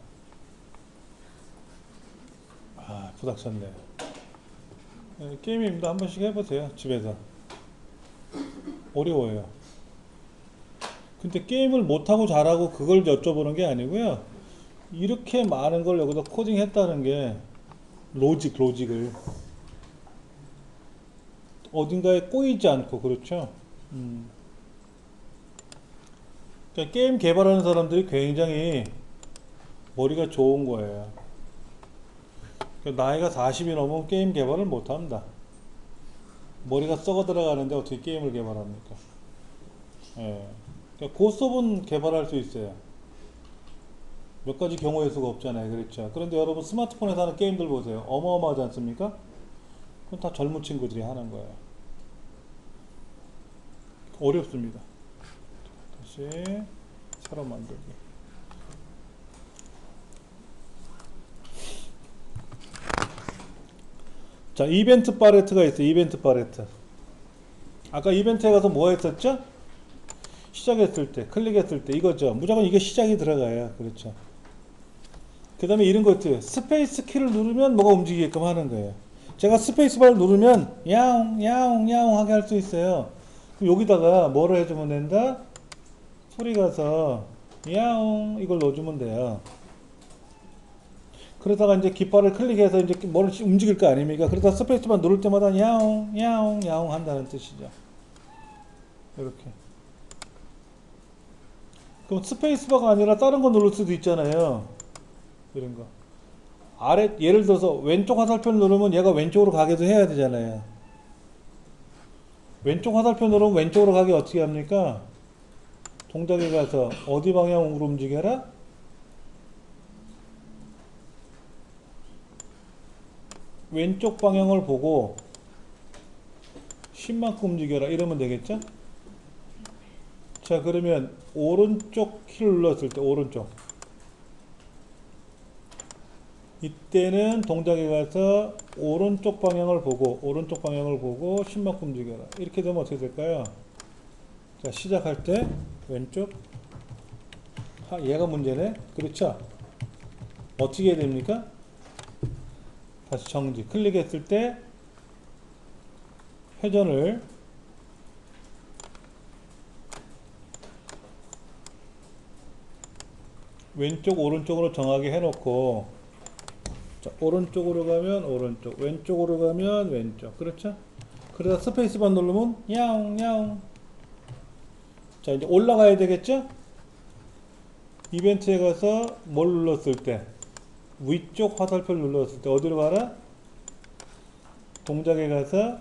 부닥쳤네. 예, 게임입니다. 한 번씩 해보세요. 집에서. 어려워요. 근데 게임을 못하고 잘하고 그걸 여쭤보는 게 아니고요. 이렇게 많은 걸 여기다 코딩했다는 게 로직을 어딘가에 꼬이지 않고. 그렇죠? 그러니까 게임 개발하는 사람들이 굉장히 머리가 좋은 거예요. 그러니까 나이가 40이 넘으면 게임 개발을 못합니다. 머리가 썩어 들어가는데 어떻게 게임을 개발합니까? 예. 그러니까 고스톱은 개발할 수 있어요. 몇 가지 경우의 수가 없잖아요. 그렇죠? 그런데 여러분 스마트폰에서 하는 게임들 보세요. 어마어마하지 않습니까? 그건 다 젊은 친구들이 하는 거예요. 어렵습니다. 다시 새로 만들기. 자, 이벤트 팔레트가 있어요. 이벤트 팔레트. 아까 이벤트에 가서 뭐 했었죠? 시작했을 때, 클릭했을 때 이거죠. 무조건 이게 시작이 들어가요. 그렇죠. 그 다음에 이런 것들, 스페이스 키를 누르면 뭐가 움직이게끔 하는 거예요. 제가 스페이스 바를 누르면 야옹 야옹 야옹 하게 할 수 있어요. 그럼 여기다가 뭐를 해주면 된다? 소리 가서 야옹 이걸 넣어주면 돼요. 그러다가 이제 깃발을 클릭해서 이제 뭘 움직일 거 아닙니까? 그러다 스페이스바 누를 때마다 야옹 야옹 야옹 한다는 뜻이죠. 이렇게. 그럼 스페이스바가 아니라 다른 거 누를 수도 있잖아요. 이런 거. 아래, 예를 들어서 왼쪽 화살표를 누르면 얘가 왼쪽으로 가게도 해야 되잖아요. 왼쪽 화살표 누르면 왼쪽으로 가게 어떻게 합니까? 동작에 가서 어디 방향으로 움직여라? 왼쪽 방향을 보고 10만큼 움직여라 이러면 되겠죠? 자, 그러면 오른쪽 키를 눌렀을 때 오른쪽 이때는 동작에 가서 오른쪽 방향을 보고 10만큼 움직여라 이렇게 되면 어떻게 될까요? 자, 시작할 때 왼쪽 얘가 문제네. 그렇죠? 어떻게 해야 됩니까? 다시 정지 클릭했을 때 회전을 왼쪽 오른쪽으로 정하게 해놓고 자, 오른쪽으로 가면 오른쪽 왼쪽으로 가면 왼쪽 그렇죠? 그러다 스페이스바 누르면 야옹 야옹. 자, 이제 올라가야 되겠죠? 이벤트에 가서 뭘 눌렀을 때 위쪽 화살표를 눌렀을 때 어디로 가라? 동작에 가서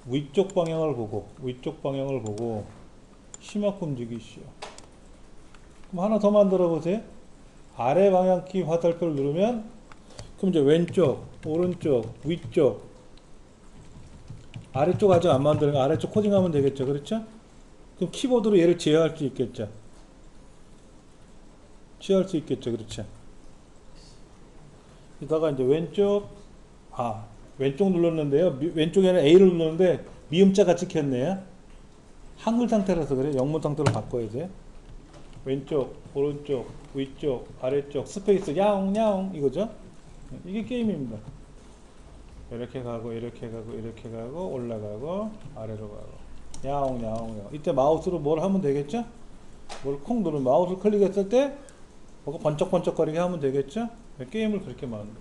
위쪽 방향을 보고 심하게 움직이시오. 그럼 하나 더 만들어 보세요. 아래 방향키 화살표를 누르면 그럼 이제 왼쪽, 오른쪽, 위쪽 아래쪽 아직 안 만드는 아래쪽 코딩하면 되겠죠. 그렇죠? 그럼 키보드로 얘를 제어할 수 있겠죠. 그렇죠. 이따가 이제 왼쪽 눌렀는데요. 왼쪽에는 A를 눌렀는데 미음자가 찍혔네요. 한글 상태라서 그래. 영문 상태로 바꿔야 돼. 왼쪽, 오른쪽, 위쪽, 아래쪽, 스페이스, 야옹, 야옹 이거죠. 이게 게임입니다. 이렇게 가고 올라가고 아래로 가고 야옹, 야옹, 야옹. 이때 마우스로 뭘 하면 되겠죠? 뭘 콩 누르면 마우스 클릭했을 때 뭐가 번쩍번쩍거리게 하면 되겠죠? 게임을 그렇게 만듭니다.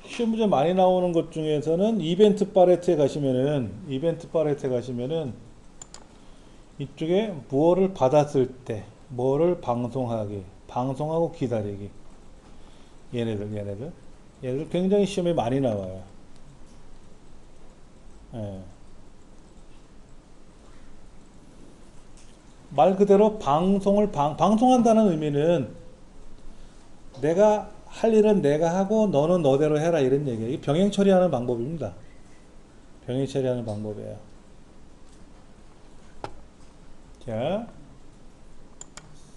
시험 문제 많이 나오는 것 중에서는 이벤트 팔레트에 가시면은 이쪽에 무엇을 받았을 때 뭐를 방송하고 기다리기 얘네들 굉장히 시험에 많이 나와요. 예. 말 그대로 방송한다는 의미는 내가 할 일은 내가 하고 너는 너대로 해라 이런 얘기예요. 이게 병행 처리하는 방법입니다. 병행 처리하는 방법이에요. 자,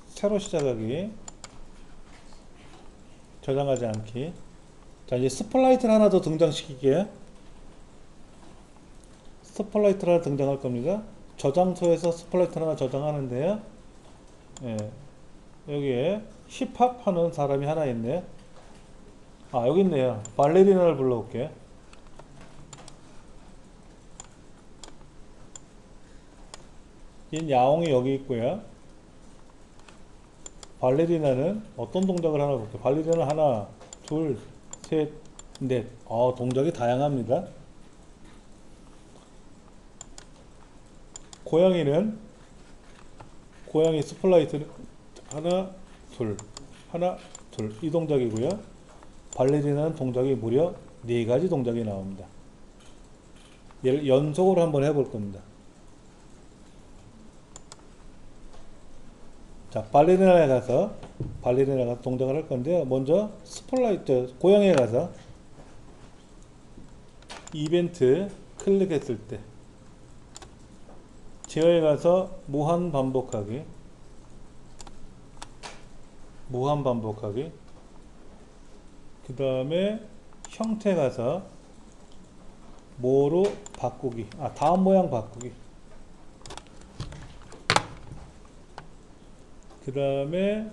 새로 시작하기, 저장하지 않기. 자, 이제 스플라이트를 하나 더 등장시킬게요. 스플라이트를 하나 등장할 겁니다. 저장소에서 스플라이트 하나 저장하는데요. 예, 여기에 힙합 하는 사람이 하나 있네요. 여기 있네요. 발레리나를 불러올게요. 이 야옹이 여기 있고요. 발레리나는 어떤 동작을 하나 볼게요. 발레리나는 하나, 둘, 셋, 넷. 동작이 다양합니다. 고양이 스플라이트는 하나, 둘 이 동작이고요. 발레리나는 동작이 무려 4가지 동작이 나옵니다. 얘를 연속으로 한번 해볼 겁니다. 자, 발레리나에 가서 동작을 할 건데요. 먼저 스플라이트 고양이에 가서 이벤트 클릭했을 때 제어에 가서 무한 반복하기 그 다음에 형태 가서 뭐로 바꾸기. 다음 모양 바꾸기. 그 다음에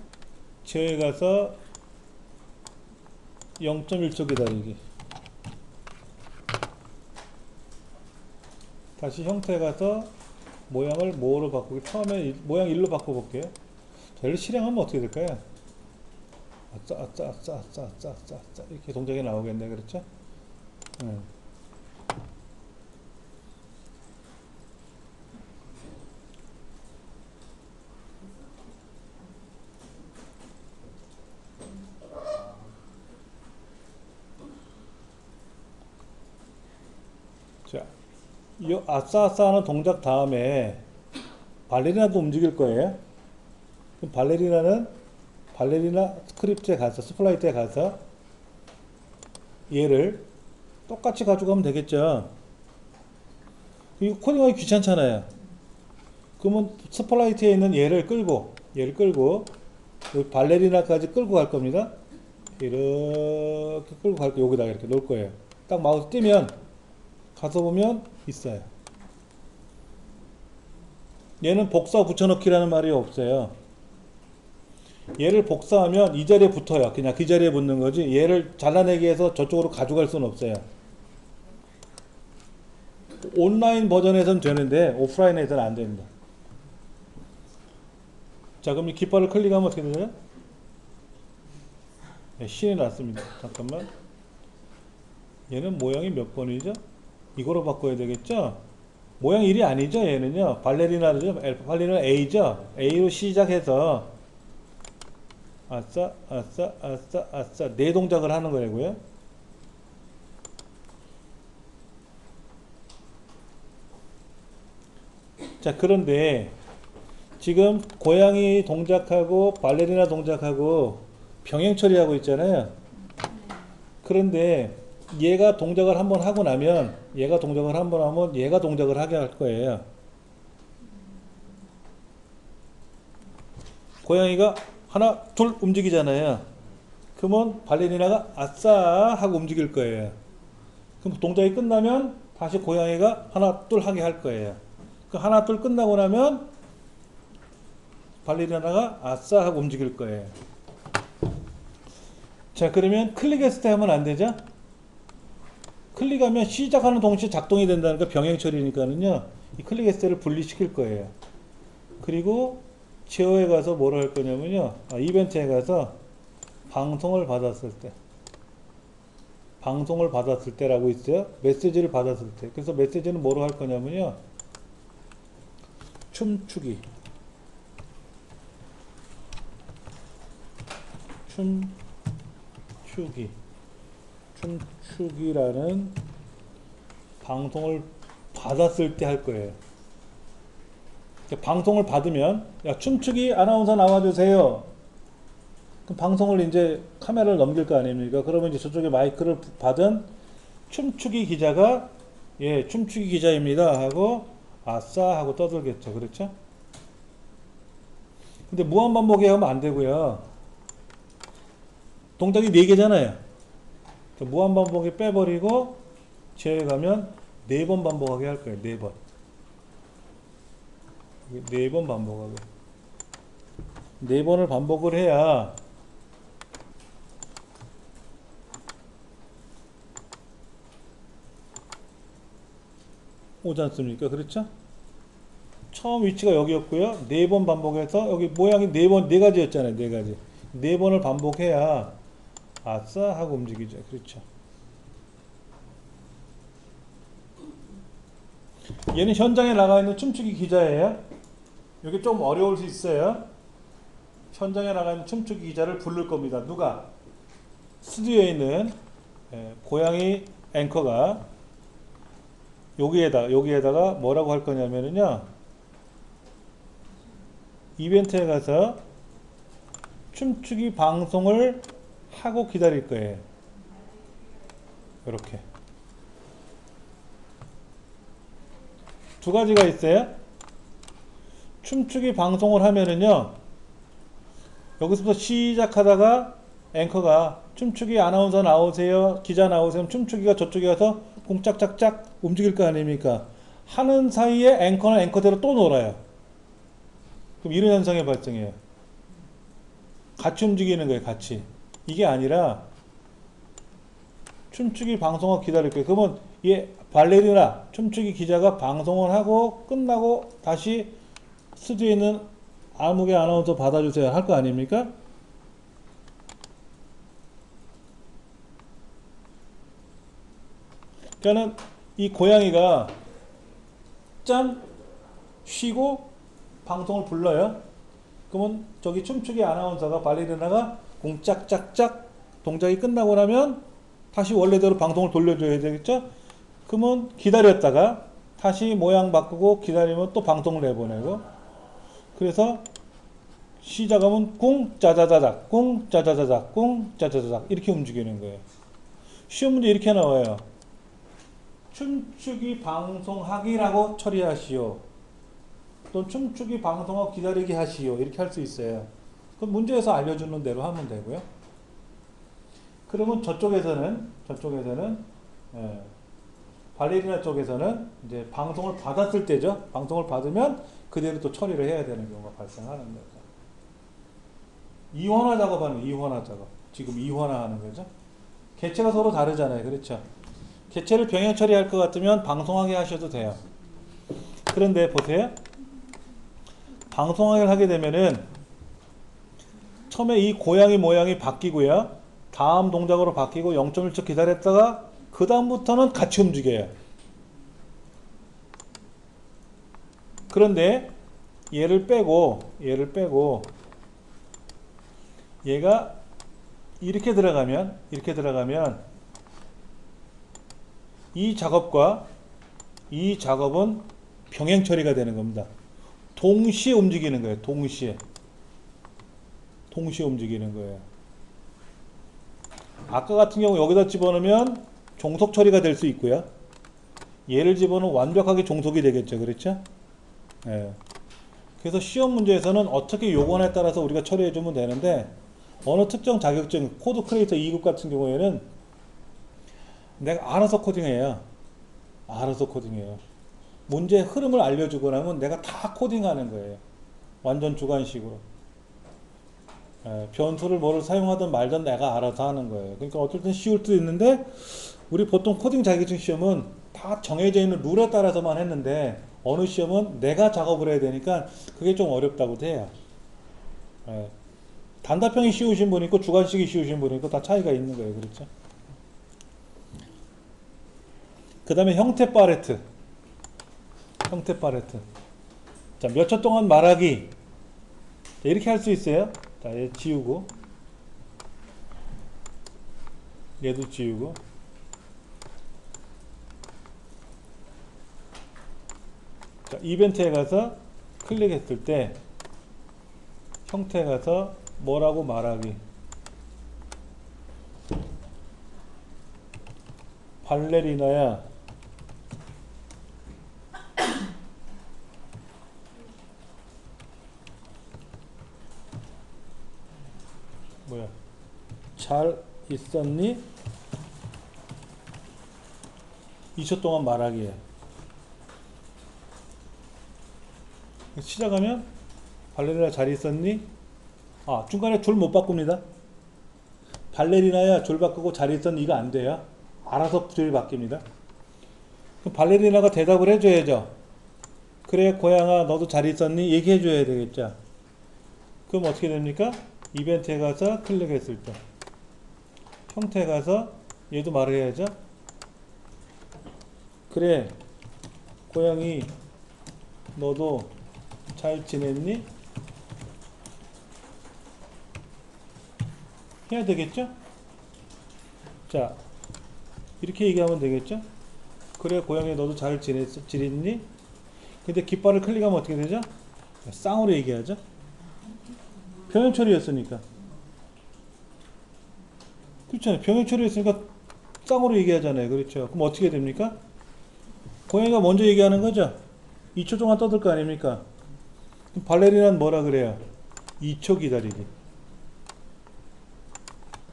제어에 가서 0.1초 기다리기. 다시 형태 가서 모양을 뭐로 바꾸기. 처음에 모양 1로 바꿔볼게요. 자, 이를 실행하면 어떻게 될까요? 아짜 이렇게 동작이 나오겠네. 그렇죠? 자, 이 아싸 하는 동작 다음에 발레리나도 움직일 거예요. 그럼 발레리나 스크립트에 가서, 스플라이트에 가서 얘를 똑같이 가져가면 되겠죠. 이거 코딩하기 귀찮잖아요. 그러면 스플라이트에 있는 얘를 끌고 여기 발레리나까지 끌고 갈 겁니다. 이렇게 끌고 갈 거 여기다가 이렇게 놓을 거예요. 딱 마우스 띄면 가서 보면 있어요. 얘는 복사 붙여넣기라는 말이 없어요. 얘를 복사하면 이 자리에 붙어요. 그냥 그 자리에 붙는 거지. 얘를 잘라내기 위해서 저쪽으로 가져갈 수는 없어요. 온라인 버전에서는 되는데 오프라인에서는 안 됩니다. 자, 그럼 이 깃발을 클릭하면 어떻게 되죠? 네, 신이 났습니다. 잠깐만. 얘는 모양이 몇 번이죠? 이거로 바꿔야 되겠죠? 모양 1이 아니죠? 얘는요. 발레리나죠? 발레리나 A죠? A로 시작해서 아싸 네 동작을 하는 거고요. 자, 그런데 지금 고양이 동작하고 발레리나 동작하고 병행 처리하고 있잖아요. 그런데 얘가 동작을 한번 하고 나면 얘가 동작을 하게 할 거예요. 고양이가 하나 둘 움직이잖아요. 그러면 발레리나가 아싸 하고 움직일 거예요. 그럼 동작이 끝나면 다시 고양이가 하나 둘 하게 할 거예요. 그 하나 둘 끝나고 나면 발레리나가 아싸 하고 움직일 거예요. 자, 그러면 클릭했을 때 하면 안 되죠? 클릭하면 시작하는 동시에 작동이 된다는 거 병행 처리니까는요. 이 클릭했을 때를 분리시킬 거예요. 그리고 제어에 가서 뭐를 할 거냐면요. 이벤트에 가서 방송을 받았을 때라고 있어요. 메시지를 받았을 때. 그래서 메시지는 뭐로 할 거냐면요. 춤추기라는 방송을 받았을 때 할 거예요. 방송을 받으면 야, 춤추기 아나운서 나와주세요. 그럼 방송을 이제 카메라를 넘길 거 아닙니까? 그러면 이제 저쪽에 마이크를 받은 춤추기 기자가 예, 춤추기 기자입니다 하고 아싸 하고 떠들겠죠. 그렇죠? 근데 무한반복에 하면 안 되고요. 동작이 4개잖아요. 무한반복에 빼버리고 제어에 가면 4번 반복하게 할 거예요. 4번. 4번 반복하게. 4번을 반복을 해야 오지 않습니까? 그렇죠? 처음 위치가 여기였고요. 4번 반복해서 여기 모양이 4가지였잖아요. 4가지. 4번을 반복해야 아싸 하고 움직이죠. 그렇죠? 얘는 현장에 나가 있는 춤추기 기자예요. 이게 좀 어려울 수 있어요. 현장에 나가 있는 춤추기 기자를 부를 겁니다. 누가? 스튜디오에 있는 고양이 앵커가 여기에다가 뭐라고 할 거냐면요. 이벤트에 가서 춤추기 방송을 하고 기다릴 거예요. 이렇게. 2가지가 있어요. 춤추기 방송을 하면은요. 여기서부터 시작하다가 앵커가 춤추기 아나운서 나오세요. 기자 나오세요. 춤추기가 저쪽에 가서 공 짝짝짝 움직일 거 아닙니까? 하는 사이에 앵커는 앵커대로 또 놀아요. 그럼 이런 현상이 발생해요. 같이 움직이는 거예요. 같이. 이게 아니라 춤추기 방송을 기다릴 거예요. 그러면 얘 발레리나 춤추기 기자가 방송을 하고 끝나고 다시 스튜디오에 있는 아무개 아나운서 받아주세요 할 거 아닙니까? 그러니까는 이 고양이가 짠 쉬고 방송을 불러요. 그러면 저기 춤추기 아나운서가 발레리나가 공짝짝짝 동작이 끝나고 나면 다시 원래대로 방송을 돌려줘야 되겠죠? 그러면 기다렸다가 다시 모양 바꾸고 기다리면 또 방송을 내보내고, 그래서 시작하면 꿍 짜자자작 꿍 짜자자작 꿍 짜자자작 이렇게 움직이는 거예요. 시험 문제 이렇게 나와요. 춤추기 방송하기라고 처리하시오. 또 춤추기 방송하고 기다리기 하시오. 이렇게 할 수 있어요. 그럼 문제에서 알려주는 대로 하면 되고요. 그러면 저쪽에서는 발레리나 쪽에서는 이제 방송을 받았을 때죠. 방송을 받으면 그대로 또 처리를 해야 되는 경우가 발생하는 거죠. 이원화 작업하는 이원화 작업. 지금 이원화 하는 거죠. 개체가 서로 다르잖아요. 그렇죠. 개체를 병행 처리할 것 같으면 방송하게 하셔도 돼요. 그런데 보세요. 방송하게 하게 되면은 처음에 이 고양이 모양이 바뀌고요. 다음 동작으로 바뀌고 0.1초 기다렸다가 그 다음부터는 같이 움직여요. 그런데 얘를 빼고 얘가 이렇게 들어가면 이 작업과 이 작업은 병행 처리가 되는 겁니다. 동시에 움직이는 거예요. 동시에 움직이는 거예요. 아까 같은 경우 여기다 집어넣으면 종속 처리가 될 수 있고요. 얘를 집어넣으면 완벽하게 종속이 되겠죠. 그렇죠? 예. 그래서 시험 문제에서는 어떻게 요건에 따라서 우리가 처리해 주면 되는데, 어느 특정 자격증 코드 크리에이터 2급 같은 경우에는 내가 알아서 코딩해요. 문제 흐름을 알려주고 나면 내가 다 코딩하는 거예요. 완전 주관식으로. 변수를 뭐를 사용하든 말든 내가 알아서 하는 거예요. 그러니까 어떨 땐 쉬울 수도 있는데, 우리 보통 코딩 자격증 시험은 다 정해져 있는 룰에 따라서만 했는데, 어느 시험은 내가 작업을 해야 되니까 그게 좀 어렵다고도 해요. 단답형이 쉬우신 분이 있고 주관식이 쉬우신 분이 있고 다 차이가 있는 거예요. 그렇죠? 그 다음에 형태 파레트. 자, 몇 초 동안 말하기. 자, 이렇게 할 수 있어요. 자, 얘 지우고, 얘도 지우고. 자, 이벤트에 가서 클릭했을 때 형태에 가서 뭐라고 말하기. 발레리나야 뭐야 잘 있었니? 2초 동안 말하기에 시작하면 발레리나 잘 있었니? 아, 중간에 줄 못 바꿉니다. 발레리나야 줄 바꾸고 잘 있었니? 이거 안 돼요. 알아서 줄이 바뀝니다. 그럼 발레리나가 대답을 해줘야죠. 그래 고양아 너도 잘 있었니? 얘기해 줘야 되겠죠. 그럼 어떻게 됩니까? 이벤트에 가서 클릭했을 때 형태에 가서 얘도 말을 해야죠. 그래 고양이 너도 잘 지냈니? 해야 되겠죠? 자 이렇게 얘기하면 되겠죠? 그래 고양이 너도 잘 지냈니? 근데 깃발을 클릭하면 어떻게 되죠? 쌍으로 얘기하죠? 병행 처리였으니까. 그렇잖아요. 병행 처리였으니까 쌍으로 얘기하잖아요. 그렇죠. 그럼 어떻게 됩니까? 고양이가 먼저 얘기하는 거죠? 2초 동안 떠들 거 아닙니까? 그럼 발레리나는 뭐라 그래요? 2초 기다리기.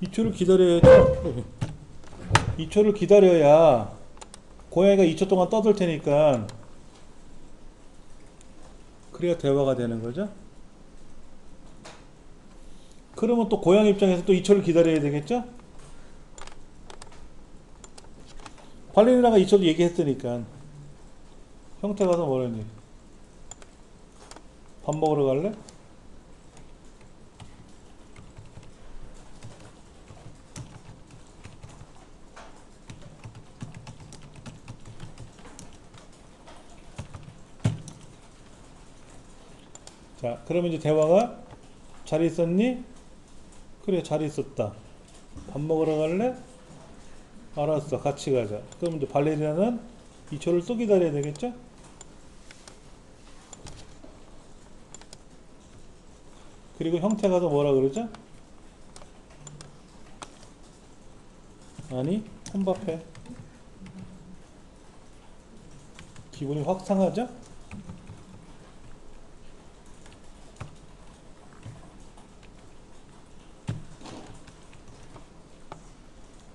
2초를 기다려야죠. 2초를 기다려야 고양이가 2초 동안 떠들 테니까 그래야 대화가 되는 거죠. 그러면 또 고양이 입장에서 또 2초를 기다려야 되겠죠. 발레리나가 2초도 얘기했으니까. 형태 가서 뭐라니, 밥 먹으러 갈래? 자, 그러면 이제 대화가 잘 있었니? 그래, 잘 있었다. 밥 먹으러 갈래? 알았어, 같이 가자. 그럼 이제 발레리나는 2초를 또 기다려야 되겠죠? 그리고 형태 가서 뭐라 그러죠? 아니, 혼밥해. 기분이 확 상하죠?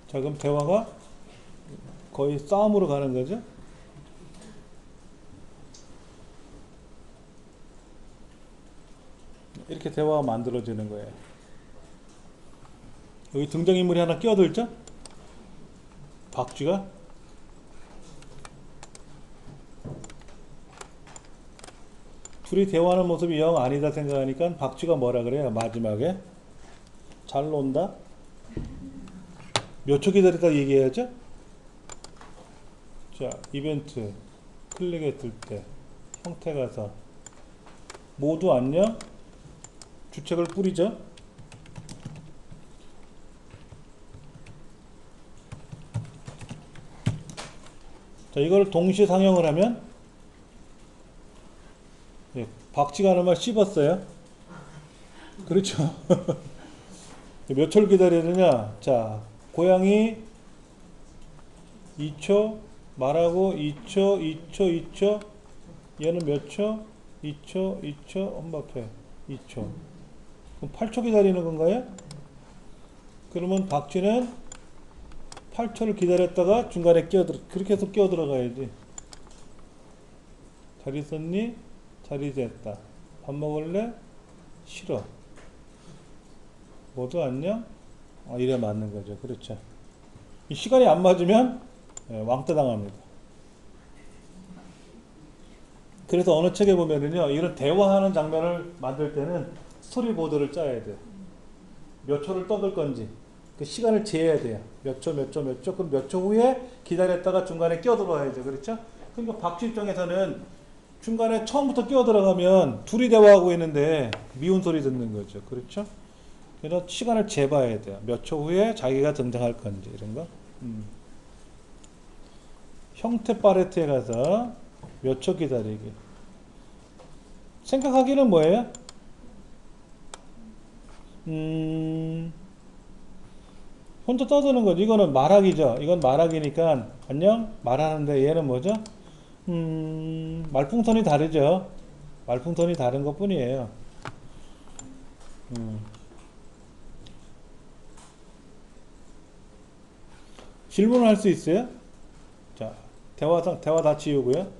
자, 그럼 대화가 거의 싸움으로 가는 거죠? 이렇게 대화가 만들어지는 거예요. 여기 등장인물이 하나 끼어들죠? 박쥐가. 둘이 대화하는 모습이 영 아니다 생각하니까 박쥐가 뭐라 그래요? 마지막에 잘 논다? 몇 초 기다렸다 얘기해야죠? 자, 이벤트 클릭했을 때 형태 가서 모두 안녕? 주책을 뿌리죠? 자, 이걸 동시에 상영을 하면, 네, 박쥐가 하는 말 씹었어요. 그렇죠. 몇 초를 기다려야 되냐? 자, 고양이 2초, 말하고 2초, 2초, 2초, 얘는 몇 초? 2초, 2초, 엄마패 2초. 그럼 8초 기다리는 건가요? 그러면 박쥐는 8초를 기다렸다가 중간에 그렇게 해서 끼어들어가야지. 잘 있었니? 잘 있었다. 밥 먹을래? 싫어. 모두 안녕? 이래 맞는 거죠. 그렇죠. 이 시간이 안 맞으면 왕따 당합니다. 그래서 어느 책에 보면은요, 이런 대화하는 장면을 만들 때는 스토리보드를 짜야 돼요. 몇 초를 떠들 건지 그 시간을 재야 돼요. 몇 초, 몇 초, 몇 초. 그럼 몇 초 후에 기다렸다가 중간에 끼어들어야죠. 그렇죠? 그러니까 박쥐 입장에서는 중간에 처음부터 끼어들어가면 둘이 대화하고 있는데 미운 소리 듣는 거죠. 그렇죠? 그래서 시간을 재봐야 돼요. 몇 초 후에 자기가 등장할 건지 이런 거. 형태 팔레트에 가서 몇 초 기다리기. 생각하기는 뭐예요? 혼자 떠드는 거지. 이거는 말하기죠. 이건 말하기니까 안녕 말하는데 얘는 뭐죠? 말풍선이 다르죠. 말풍선이 다른 것 뿐이에요. 질문을 할 수 있어요? 자, 대화 다 지우고요.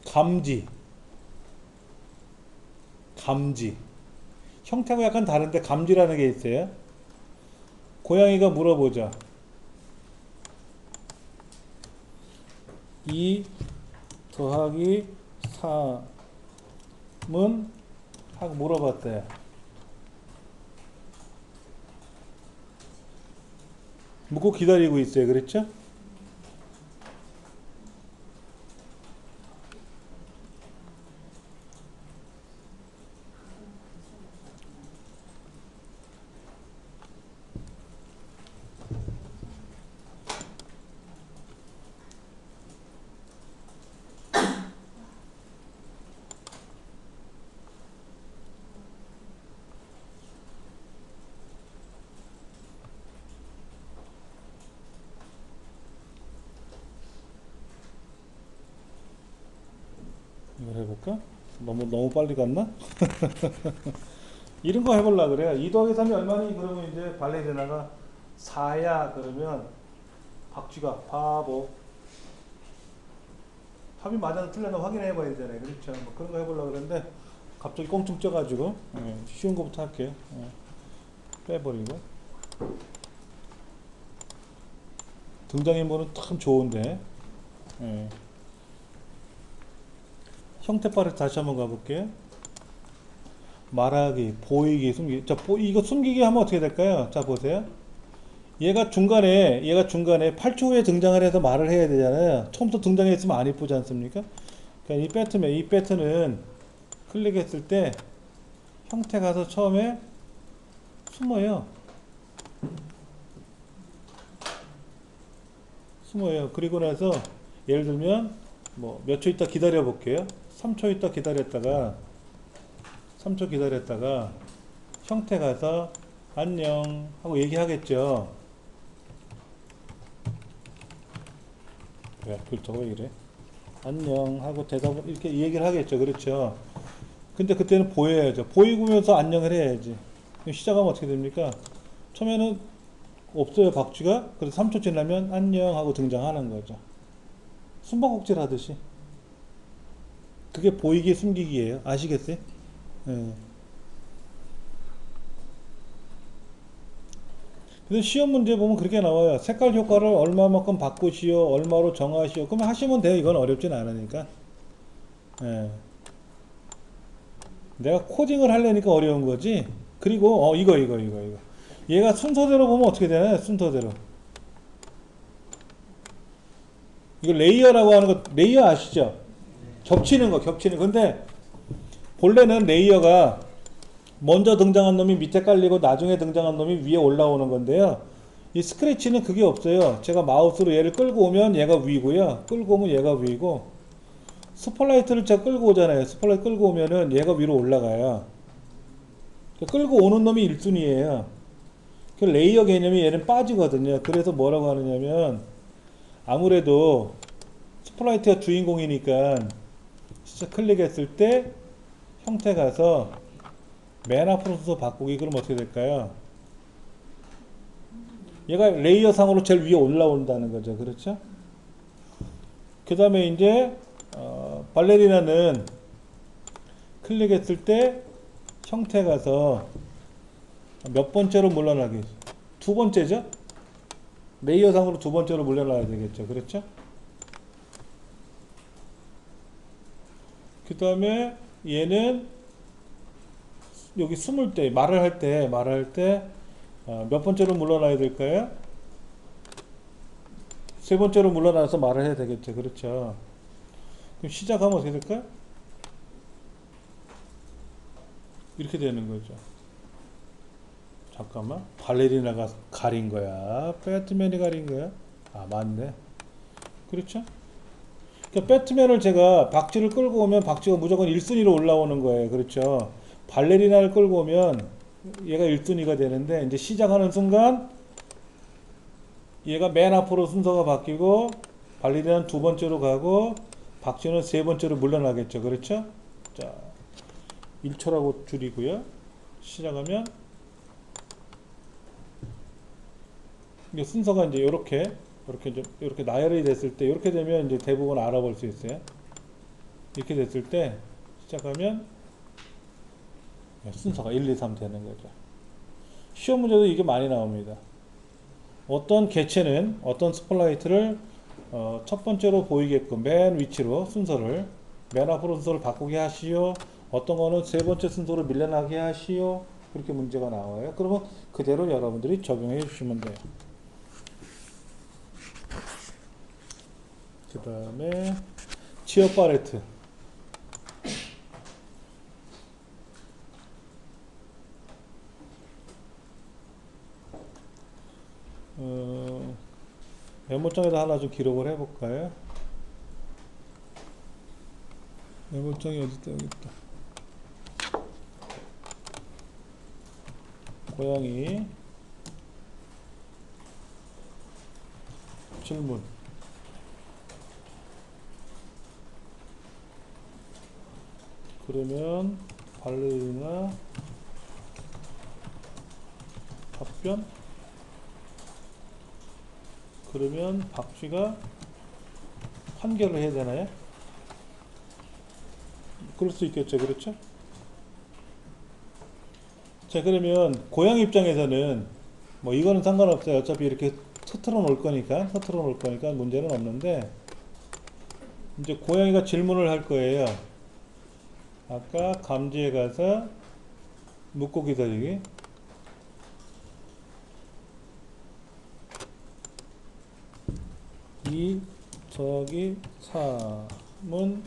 감지. 형태가 약간 다른데 감지라는 게 있어요. 고양이가 물어보죠. 2 더하기 3은 하고 물어봤대요. 묻고 기다리고 있어요. 그랬죠? 이걸 해볼까? 너무 빨리 갔나? 이런 거 해보려고 그래요. 2 더하기 3이 얼마니? 그러면 이제 발레리나가 4야. 그러면 박쥐가 바보. 합이 맞아서 틀렸나 확인해 봐야 되잖아요. 그렇죠. 뭐 그런 거 해보려고 그랬는데 갑자기 꽁충 쪄가지고 쉬운 거부터 할게요. 빼버리고. 등장인물은 참 좋은데 형태빨에 다시 한번 가볼게요. 말하기, 보이기, 숨기기. 자, 이거 숨기기 하면 어떻게 될까요? 자, 보세요. 얘가 중간에 8초 후에 등장을 해서 말을 해야 되잖아요. 처음부터 등장했으면 안 이쁘지 않습니까? 그러니까 이 배트는 클릭했을 때 형태 가서 처음에 숨어요. 그리고 나서 예를 들면 뭐 몇 초 있다 기다려 볼게요. 3초 있다 기다렸다가 형태 가서 안녕 하고 얘기하겠죠. 왜 글자가 왜 이래? 안녕 하고 대답을 이렇게 얘기를 하겠죠. 그렇죠. 근데 그때는 보여야죠. 보이면서 안녕을 해야지. 시작하면 어떻게 됩니까? 처음에는 없어요, 박쥐가. 그래서 3초 지나면 안녕 하고 등장하는 거죠. 숨바꼭질 하듯이. 그게 보이기 숨기기예요. 아시겠어요? 예. 그래서 시험 문제 보면 그렇게 나와요. 색깔 효과를 얼마만큼 바꾸시오, 얼마로 정하시오. 그러면 하시면 돼요. 이건 어렵진 않으니까. 예. 내가 코딩을 하려니까 어려운 거지. 그리고 이거. 얘가 순서대로 보면 어떻게 되나요? 순서대로. 이거 레이어라고 하는 거, 레이어 아시죠? 겹치는 거. 근데 본래는 레이어가 먼저 등장한 놈이 밑에 깔리고 나중에 등장한 놈이 위에 올라오는 건데요. 이 스크래치는 그게 없어요. 제가 마우스로 얘를 끌고 오면 얘가 위고요. 끌고 오면 얘가 위고. 스폴라이트를 제가 끌고 오잖아요. 스폴라이트 끌고 오면은 얘가 위로 올라가요. 끌고 오는 놈이 1순위예요. 그 레이어 개념이 얘는 빠지거든요. 그래서 뭐라고 하느냐면 아무래도 스폴라이트가 주인공이니까 진짜 클릭했을 때 형태 가서 맨 앞으로 순서 바꾸기. 그럼 어떻게 될까요? 얘가 레이어 상으로 제일 위에 올라온다는 거죠. 그렇죠? 그 다음에 이제 발레리나는 클릭했을 때 형태 가서 몇 번째로 물러나기? 두 번째죠? 레이어 상으로 두 번째로 물러나야 되겠죠. 그렇죠? 그 다음에 얘는 여기 숨을 때, 말을 할 때 몇 번째로 물러나야 될까요? 세 번째로 물러나서 말을 해야 되겠죠. 그렇죠? 그럼 시작하면 어떻게 될까요? 이렇게 되는 거죠. 잠깐만. 발레리나가 가린 거야? 배트맨이 가린 거야? 아, 맞네. 그렇죠? 그러니까 배트맨을 제가 박쥐를 끌고 오면 박쥐가 무조건 1순위로 올라오는 거예요. 그렇죠? 발레리나를 끌고 오면 얘가 1순위가 되는데 이제 시작하는 순간 얘가 맨 앞으로 순서가 바뀌고 발레리나는 두 번째로 가고 박쥐는 세 번째로 물러나겠죠. 그렇죠? 자, 1초라고 줄이고요. 시작하면 이게 순서가 이제 이렇게 나열이 됐을 때 이렇게 되면 이제 대부분 알아볼 수 있어요. 이렇게 됐을 때 시작하면 순서가 1, 2, 3 되는 거죠. 시험 문제도 이게 많이 나옵니다. 어떤 개체는 어떤 스폴라이트를 첫 번째로 보이게끔 맨 위치로 순서를 맨 앞으로 순서를 바꾸게 하시오. 어떤 거는 세 번째 순서로 밀려나게 하시오. 그렇게 문제가 나와요. 그러면 그대로 여러분들이 적용해 주시면 돼요. 그 다음에 치어 팔레트. 메모장에다 하나 좀 기록을 해볼까요? 메모장이 어딨다, 여기 있다. 고양이 질문. 그러면 발레리나 답변. 그러면 박쥐가 판결을 해야 되나요? 그럴 수 있겠죠. 그렇죠? 자, 그러면 고양이 입장에서는 뭐 이거는 상관없어요. 어차피 이렇게 터트려 놓을 거니까 문제는 없는데, 이제 고양이가 질문을 할 거예요. 아까 감지에 가서 묻고 기다리기. 이 더하기 3은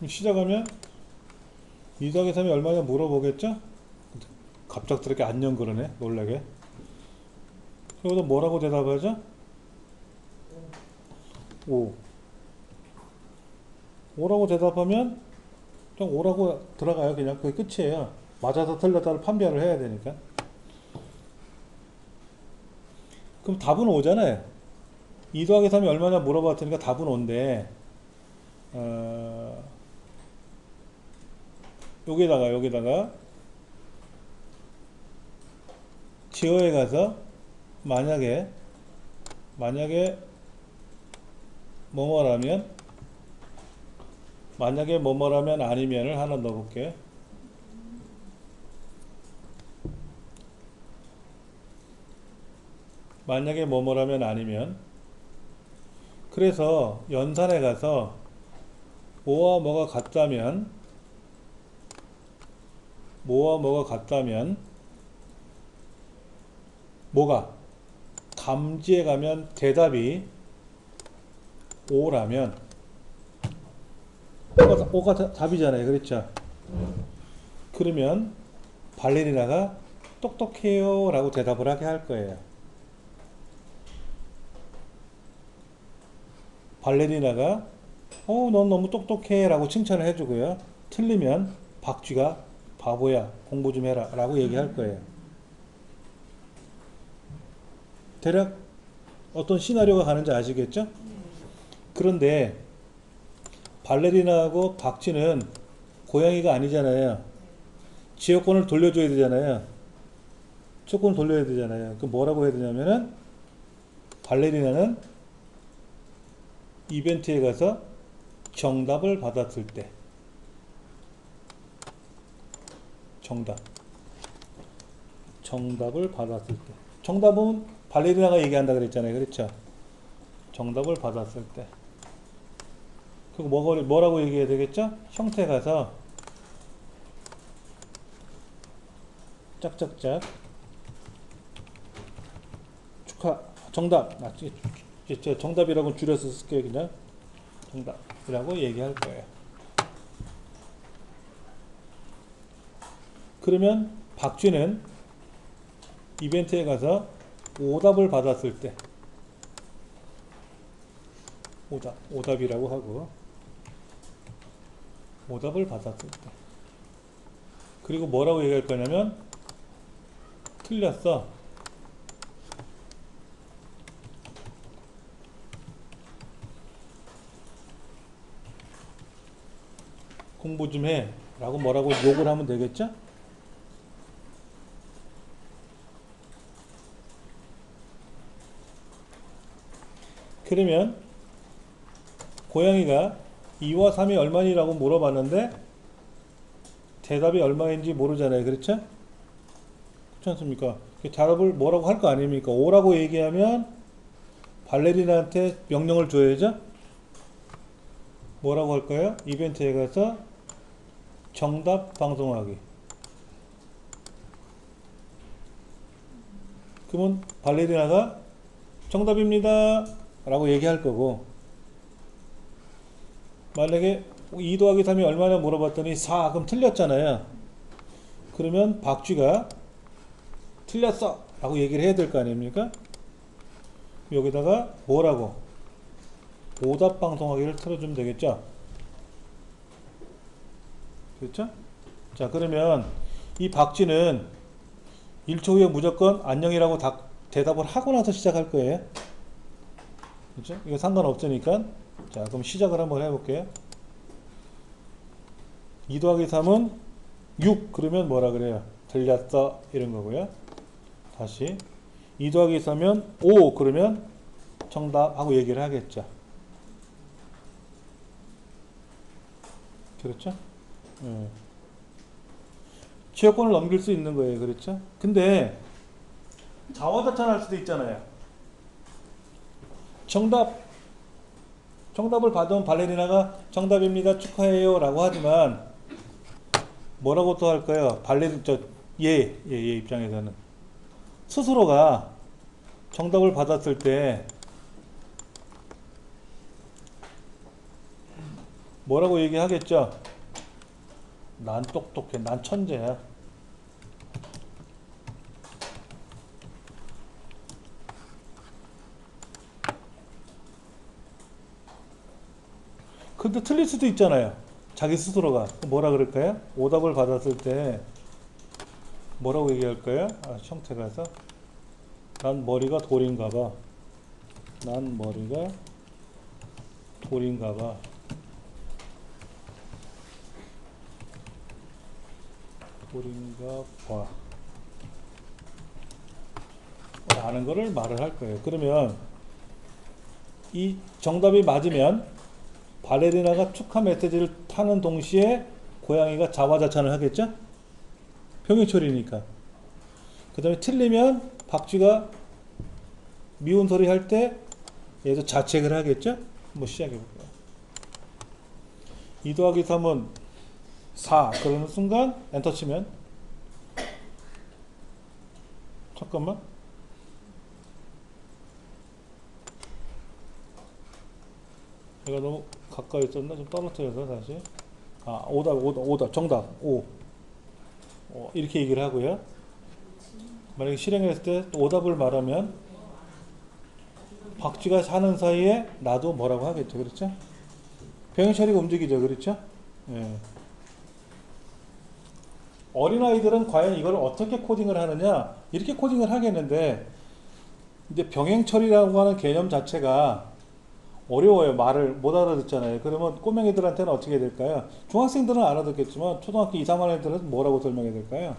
시작하면 2 더하기 3이 얼마냐 물어보겠죠? 갑작스럽게 안녕 그러네. 놀라게. 여기서 뭐라고 대답하죠? 5. 5라고 대답하면 그냥 5라고 들어가요. 그냥 그게 끝이에요. 맞아서 틀렸다를 판별을 해야 되니까. 그럼 답은 5잖아요. 2 더하기 3이 얼마냐 물어봤으니까 답은 5인데, 여기다가 지어에 가서 만약에 뭐뭐라면 아니면을 하나 넣어볼게요. 만약에 뭐뭐라면 아니면. 그래서 연산에 가서 뭐와 뭐가 같다면 뭐가 감지에 가면 대답이 5라면 5가 답이잖아요. 그렇죠? 그러면 발레리나가 똑똑해요 라고 대답을 하게 할 거예요. 발레리나가 넌 너무 똑똑해 라고 칭찬을 해주고요. 틀리면 박쥐가 바보야 공부 좀 해라 라고 얘기할 거예요. 대략 어떤 시나리오가 가는지 아시겠죠? 그런데 발레리나하고 박쥐는 고양이가 아니잖아요. 지역권을 돌려줘야 되잖아요. 조건을 돌려야 되잖아요. 그 뭐라고 해야 되냐면은 발레리나는 이벤트에 가서 정답을 받았을 때 정답을 받았을 때 정답은 발레리나가 얘기한다 그랬잖아요. 그렇죠? 정답을 받았을 때 그리고 뭐라고 얘기해야 되겠죠? 형태 가서 짝짝짝 축하 정답 정답이라고 줄여서 쓸게요. 그냥 정답이라고 얘기할 거예요. 그러면 박쥐는 이벤트에 가서 오답을 받았을 때 오답이라고 하고 오답을 받았을 때 그리고 뭐라고 얘기할 거냐면 틀렸어 공부 좀 해 라고 뭐라고 욕을 하면 되겠죠? 그러면 고양이가 2와 3이 얼마니라고 물어봤는데 대답이 얼마인지 모르잖아요. 그렇죠? 그렇지 않습니까? 답을 뭐라고 할 거 아닙니까? 5라고 얘기하면 발레리나한테 명령을 줘야죠. 뭐라고 할까요? 이벤트에 가서 정답 방송하기. 그러면 발레리나가 정답입니다 라고 얘기할 거고, 만약에 2 더하기 3이 얼마나 물어봤더니 4 그럼 틀렸잖아요. 그러면 박쥐가 틀렸어 라고 얘기를 해야 될 거 아닙니까? 여기다가 뭐라고 오답 방송하기를 틀어주면 되겠죠. 그렇죠? 자, 그러면 이 박쥐는 1초 후에 무조건 안녕이라고 대답을 하고 나서 시작할 거예요. 그렇죠? 이거 상관없으니까. 자, 그럼 시작을 한번 해볼게요. 2 더하기 3은 6. 그러면 뭐라 그래요? 들렸어. 이런 거고요. 다시 2 더하기 3은 5. 그러면 정답하고 얘기를 하겠죠. 그렇죠? 네. 지역권을 넘길 수 있는 거예요. 그렇죠? 근데 자화자찬할 수도 있잖아요. 정답을 받은 발레리나가 정답입니다. 축하해요. 라고 하지만 뭐라고 또 할까요? 얘 입장에서는 스스로가 정답을 받았을 때 뭐라고 얘기하겠죠? 난 똑똑해. 난 천재야. 근데 틀릴 수도 있잖아요. 자기 스스로가. 뭐라 그럴까요? 오답을 받았을 때 뭐라고 얘기할까요? 형태가 해서 난 머리가 돌인가 봐. 난 머리가 돌인가 봐. 돌인가 봐. 라는 거를 말을 할 거예요. 그러면 이 정답이 맞으면 발레리나가 축하 메시지를 타는 동시에 고양이가 자화자찬을 하겠죠? 평행처리니까. 그 다음에 틀리면 박쥐가 미운 소리 할 때 얘도 자책을 하겠죠? 한번 시작해 볼게요. 2 더하기 3은 4. 그러는 순간 엔터 치면 잠깐만. 내가 너무 가까이 있었나? 좀 떨어뜨려서 다시. 오답. 정답. 5. 이렇게 얘기를 하고요. 만약에 실행했을 때 또 오답을 말하면 박쥐가 사는 사이에 나도 뭐라고 하겠죠. 그렇죠? 병행처리가 움직이죠. 그렇죠? 예. 어린아이들은 과연 이걸 어떻게 코딩을 하느냐? 이렇게 코딩을 하겠는데 이제 병행처리라고 하는 개념 자체가 어려워요. 말을 못 알아듣잖아요. 그러면 꼬맹이들한테는 어떻게 될까요? 중학생들은 알아듣겠지만 초등학교 2, 3학년들은 뭐라고 설명해야 될까요?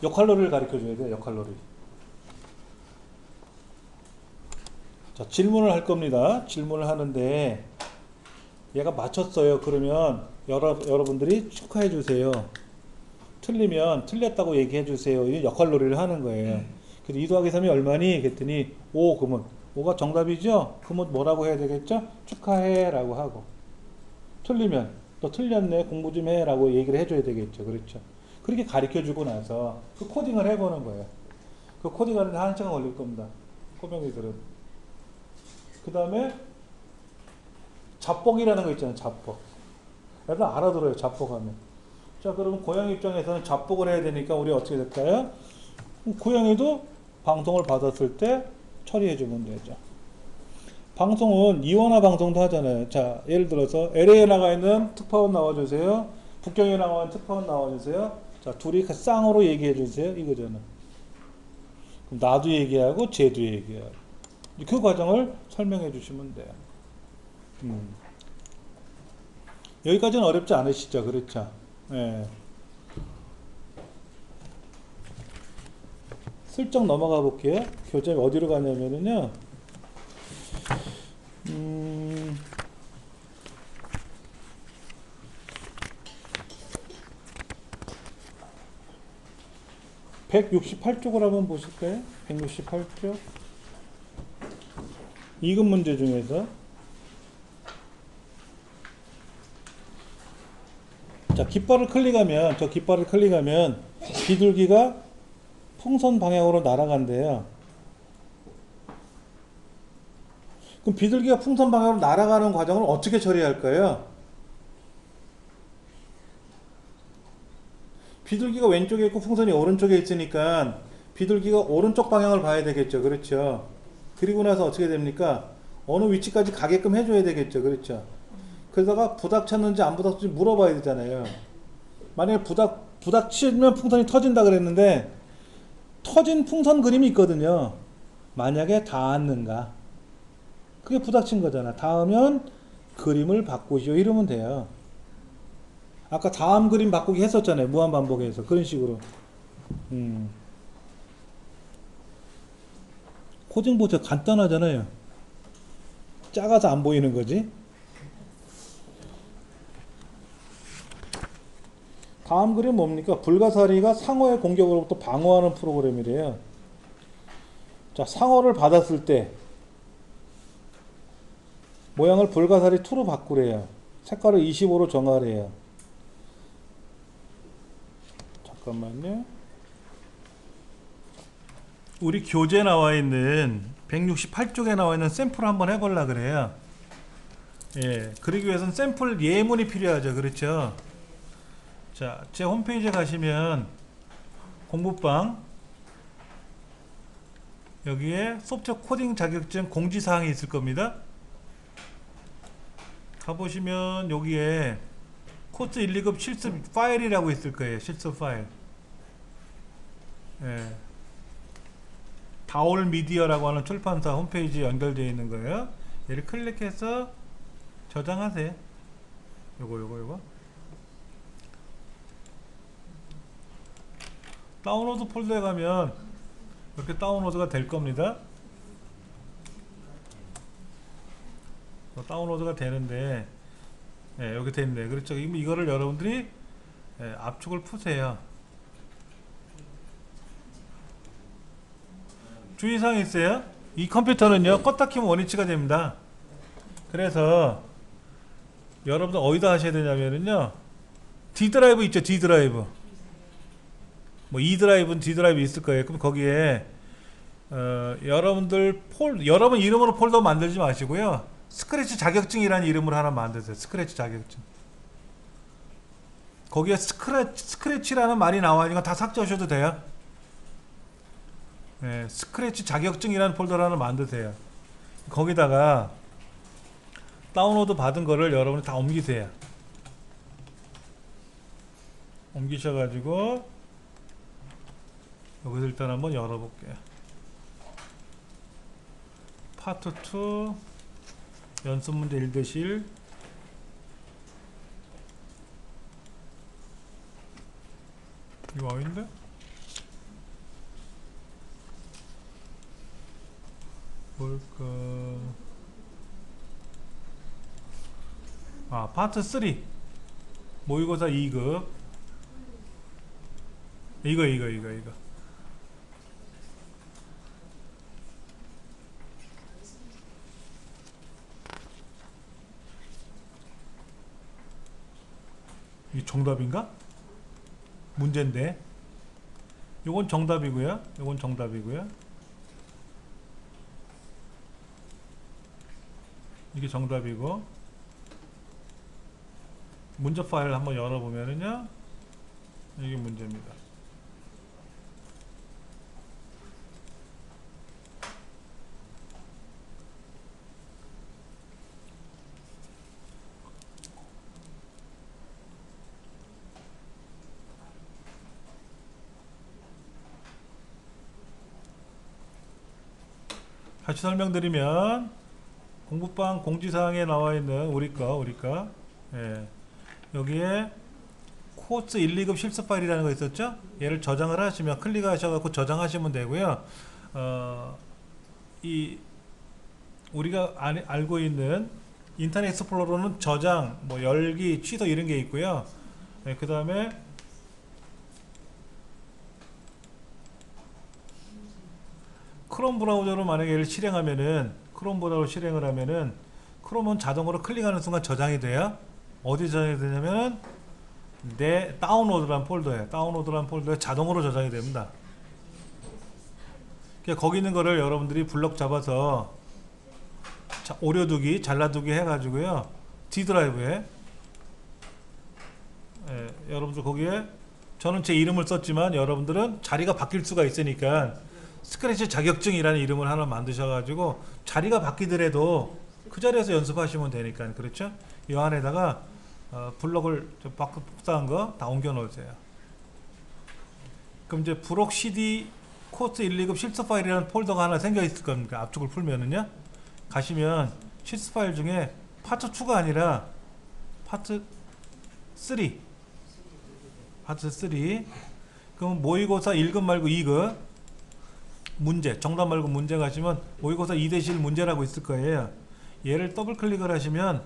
역할놀이를 가르쳐줘야 돼요. 역할놀이. 자, 질문을 할 겁니다. 질문을 하는데 얘가 맞췄어요. 그러면 여러분들이 축하해 주세요. 틀리면 틀렸다고 얘기해 주세요. 이 역할놀이를 하는 거예요. 그래서 2 더하기 3이 얼마니? 그랬더니 5. 그러면 5가 정답이죠? 그러면 뭐라고 해야 되겠죠? 축하해 라고 하고, 틀리면 너 틀렸네 공부 좀 해 라고 얘기를 해줘야 되겠죠. 그렇죠? 그렇게 가르쳐 주고 나서 그 코딩을 해보는 거예요. 그 코딩 하는데 1시간 걸릴 겁니다. 꼬맹이들은. 그 다음에 잡복이라는 거 있잖아요. 잡복. 애들 알아들어요. 잡복하면. 자, 그러면 고양이 입장에서는 잡복을 해야 되니까 우리 어떻게 될까요? 고양이도 방송을 받았을 때 처리해주면 되죠. 방송은 이원화 방송도 하잖아요. 자, 예를 들어서 LA에 나가 있는 특파원 나와주세요. 북경에 나가 있는 특파원 나와주세요. 자, 둘이 쌍으로 얘기해주세요. 이거잖아. 그럼 나도 얘기하고 쟤도 얘기하고. 그 과정을 설명해 주시면 돼요. 여기까지는 어렵지 않으시죠? 그렇죠? 예. 슬쩍 넘어가 볼게요. 교재 어디로 가냐면은요. 168쪽을 한번 보실까요? 168쪽. 이급 문제 중에서. 자, 깃발을 클릭하면 비둘기가 풍선 방향으로 날아간대요. 그럼 비둘기가 풍선 방향으로 날아가는 과정을 어떻게 처리할까요? 비둘기가 왼쪽에 있고 풍선이 오른쪽에 있으니까 비둘기가 오른쪽 방향을 봐야 되겠죠. 그렇죠? 그리고 나서 어떻게 됩니까? 어느 위치까지 가게끔 해줘야 되겠죠. 그렇죠? 그러다가 부닥쳤는지 안 부닥쳤는지 물어봐야 되잖아요. 만약에 부닥치면 풍선이 터진다 그랬는데 터진 풍선 그림이 있거든요. 만약에 닿았는가, 그게 부닥친 거잖아. 닿으면 그림을 바꾸시오 이러면 돼요. 아까 다음 그림 바꾸기 했었잖아요. 무한반복해서 그런 식으로. 코딩 보자. 간단하잖아요. 작아서 안 보이는 거지. 다음 그림 뭡니까? 불가사리가 상어의 공격으로부터 방어하는 프로그램이래요. 자, 상어를 받았을 때 모양을 불가사리 2로 바꾸래요. 색깔을 25로 정하래요. 잠깐만요. 우리 교재에 나와 있는 168쪽에 나와 있는 샘플을 한번 해보려 그래요. 예, 그러기 위해서는 샘플 예문이 필요하죠. 그렇죠? 자, 제 홈페이지에 가시면 공부방 여기에 소프트웨어 코딩 자격증 공지사항이 있을 겁니다. 가보시면 여기에 코스 1, 2급 실습 파일이라고 있을 거예요. 실습 파일. 예. 다올 미디어라고 하는 출판사 홈페이지에 연결되어 있는 거예요. 얘를 클릭해서 저장하세요. 요거 다운로드 폴더에 가면 이렇게 다운로드가 될 겁니다. 다운로드가 되는데, 예, 여기 됐네. 그렇죠. 이거를 여러분들이, 예, 압축을 푸세요. 주의사항이 있어요. 이 컴퓨터는요, 껐다 키면 원위치가 됩니다. 그래서 여러분들 어디다 하셔야 되냐면요, D 드라이브 있죠. D 드라이브. 뭐 E 드라이브는 D 드라이브 있을 거예요. 그럼 거기에 여러분들 여러분 이름으로 폴더 만들지 마시고요, 스크래치 자격증이라는 이름으로 하나 만드세요. 스크래치 자격증. 거기에 스크래치라는 말이 나와있는 건 다 삭제하셔도 돼요. 네, 스크래치 자격증이라는 폴더를 하나 만드세요. 거기다가 다운로드 받은 거를 여러분이 다 옮기세요. 옮기셔가지고 여기서 일단 한번 열어볼게요. 파트 2 연습문제 1-1 이거 아닌데? 뭘까? 아, 파트 3 모의고사 2급 이거 이 정답인가? 문제인데 요건 정답이고요, 요건 정답이고요, 이게 정답이고, 문제 파일 한번 열어보면은요, 이게 문제입니다. 다시 설명드리면 공부방 공지사항에 나와있는 우리거 예, 여기에 코스 1, 2급 실습 파일이라는 거 있었죠? 얘를 저장을 하시면 클릭하셔서 저장하시면 되고요. 이 우리가 알고 있는 인터넷 익스플로러는 저장, 뭐 열기, 취소 이런 게 있고요. 예, 그 다음에 크롬 브라우저로 만약에 얘를 실행하면은, 크롬 브라우저로 실행을 하면은, 크롬은 자동으로 클릭하는 순간 저장이 돼요. 어디 저장이 되냐면 내 다운로드란 폴더에, 다운로드란 폴더에 자동으로 저장이 됩니다. 그러니까 거기 있는 거를 여러분들이 블럭 잡아서 오려두기, 잘라두기 해가지고요, D 드라이브에, 예, 여러분들 거기에, 저는 제 이름을 썼지만 여러분들은 자리가 바뀔 수가 있으니까 스크래치 자격증이라는 이름을 하나 만드셔가지고 자리가 바뀌더라도 그 자리에서 연습하시면 되니까, 그렇죠? 이 안에다가 블럭을 복사한 거 다 옮겨 놓으세요. 그럼 이제 브록 CD 코스 1, 2급 실습 파일이라는 폴더가 하나 생겨 있을 겁니다. 앞쪽을 풀면은요. 가시면 실습 파일 중에 파트 2가 아니라 파트 3. 파트 3. 그럼 모의고사 1급 말고 2급 문제, 정답 말고 문제 가시면 모의고사 2-1 문제라고 있을 거예요. 얘를 더블 클릭을 하시면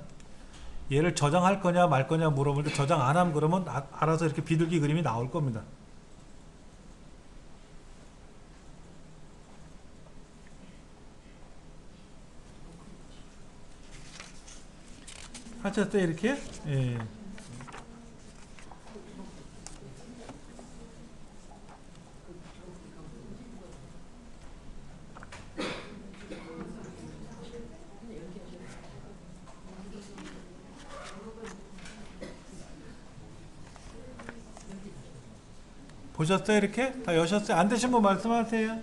얘를 저장할 거냐 말 거냐 물어볼 때 저장 안 하면 그러면 알아서 이렇게 비둘기 그림이 나올 겁니다. 하셨어요 이렇게? 예. 보셨어요 이렇게? 다 여셨어요? 안 되신 분 말씀하세요.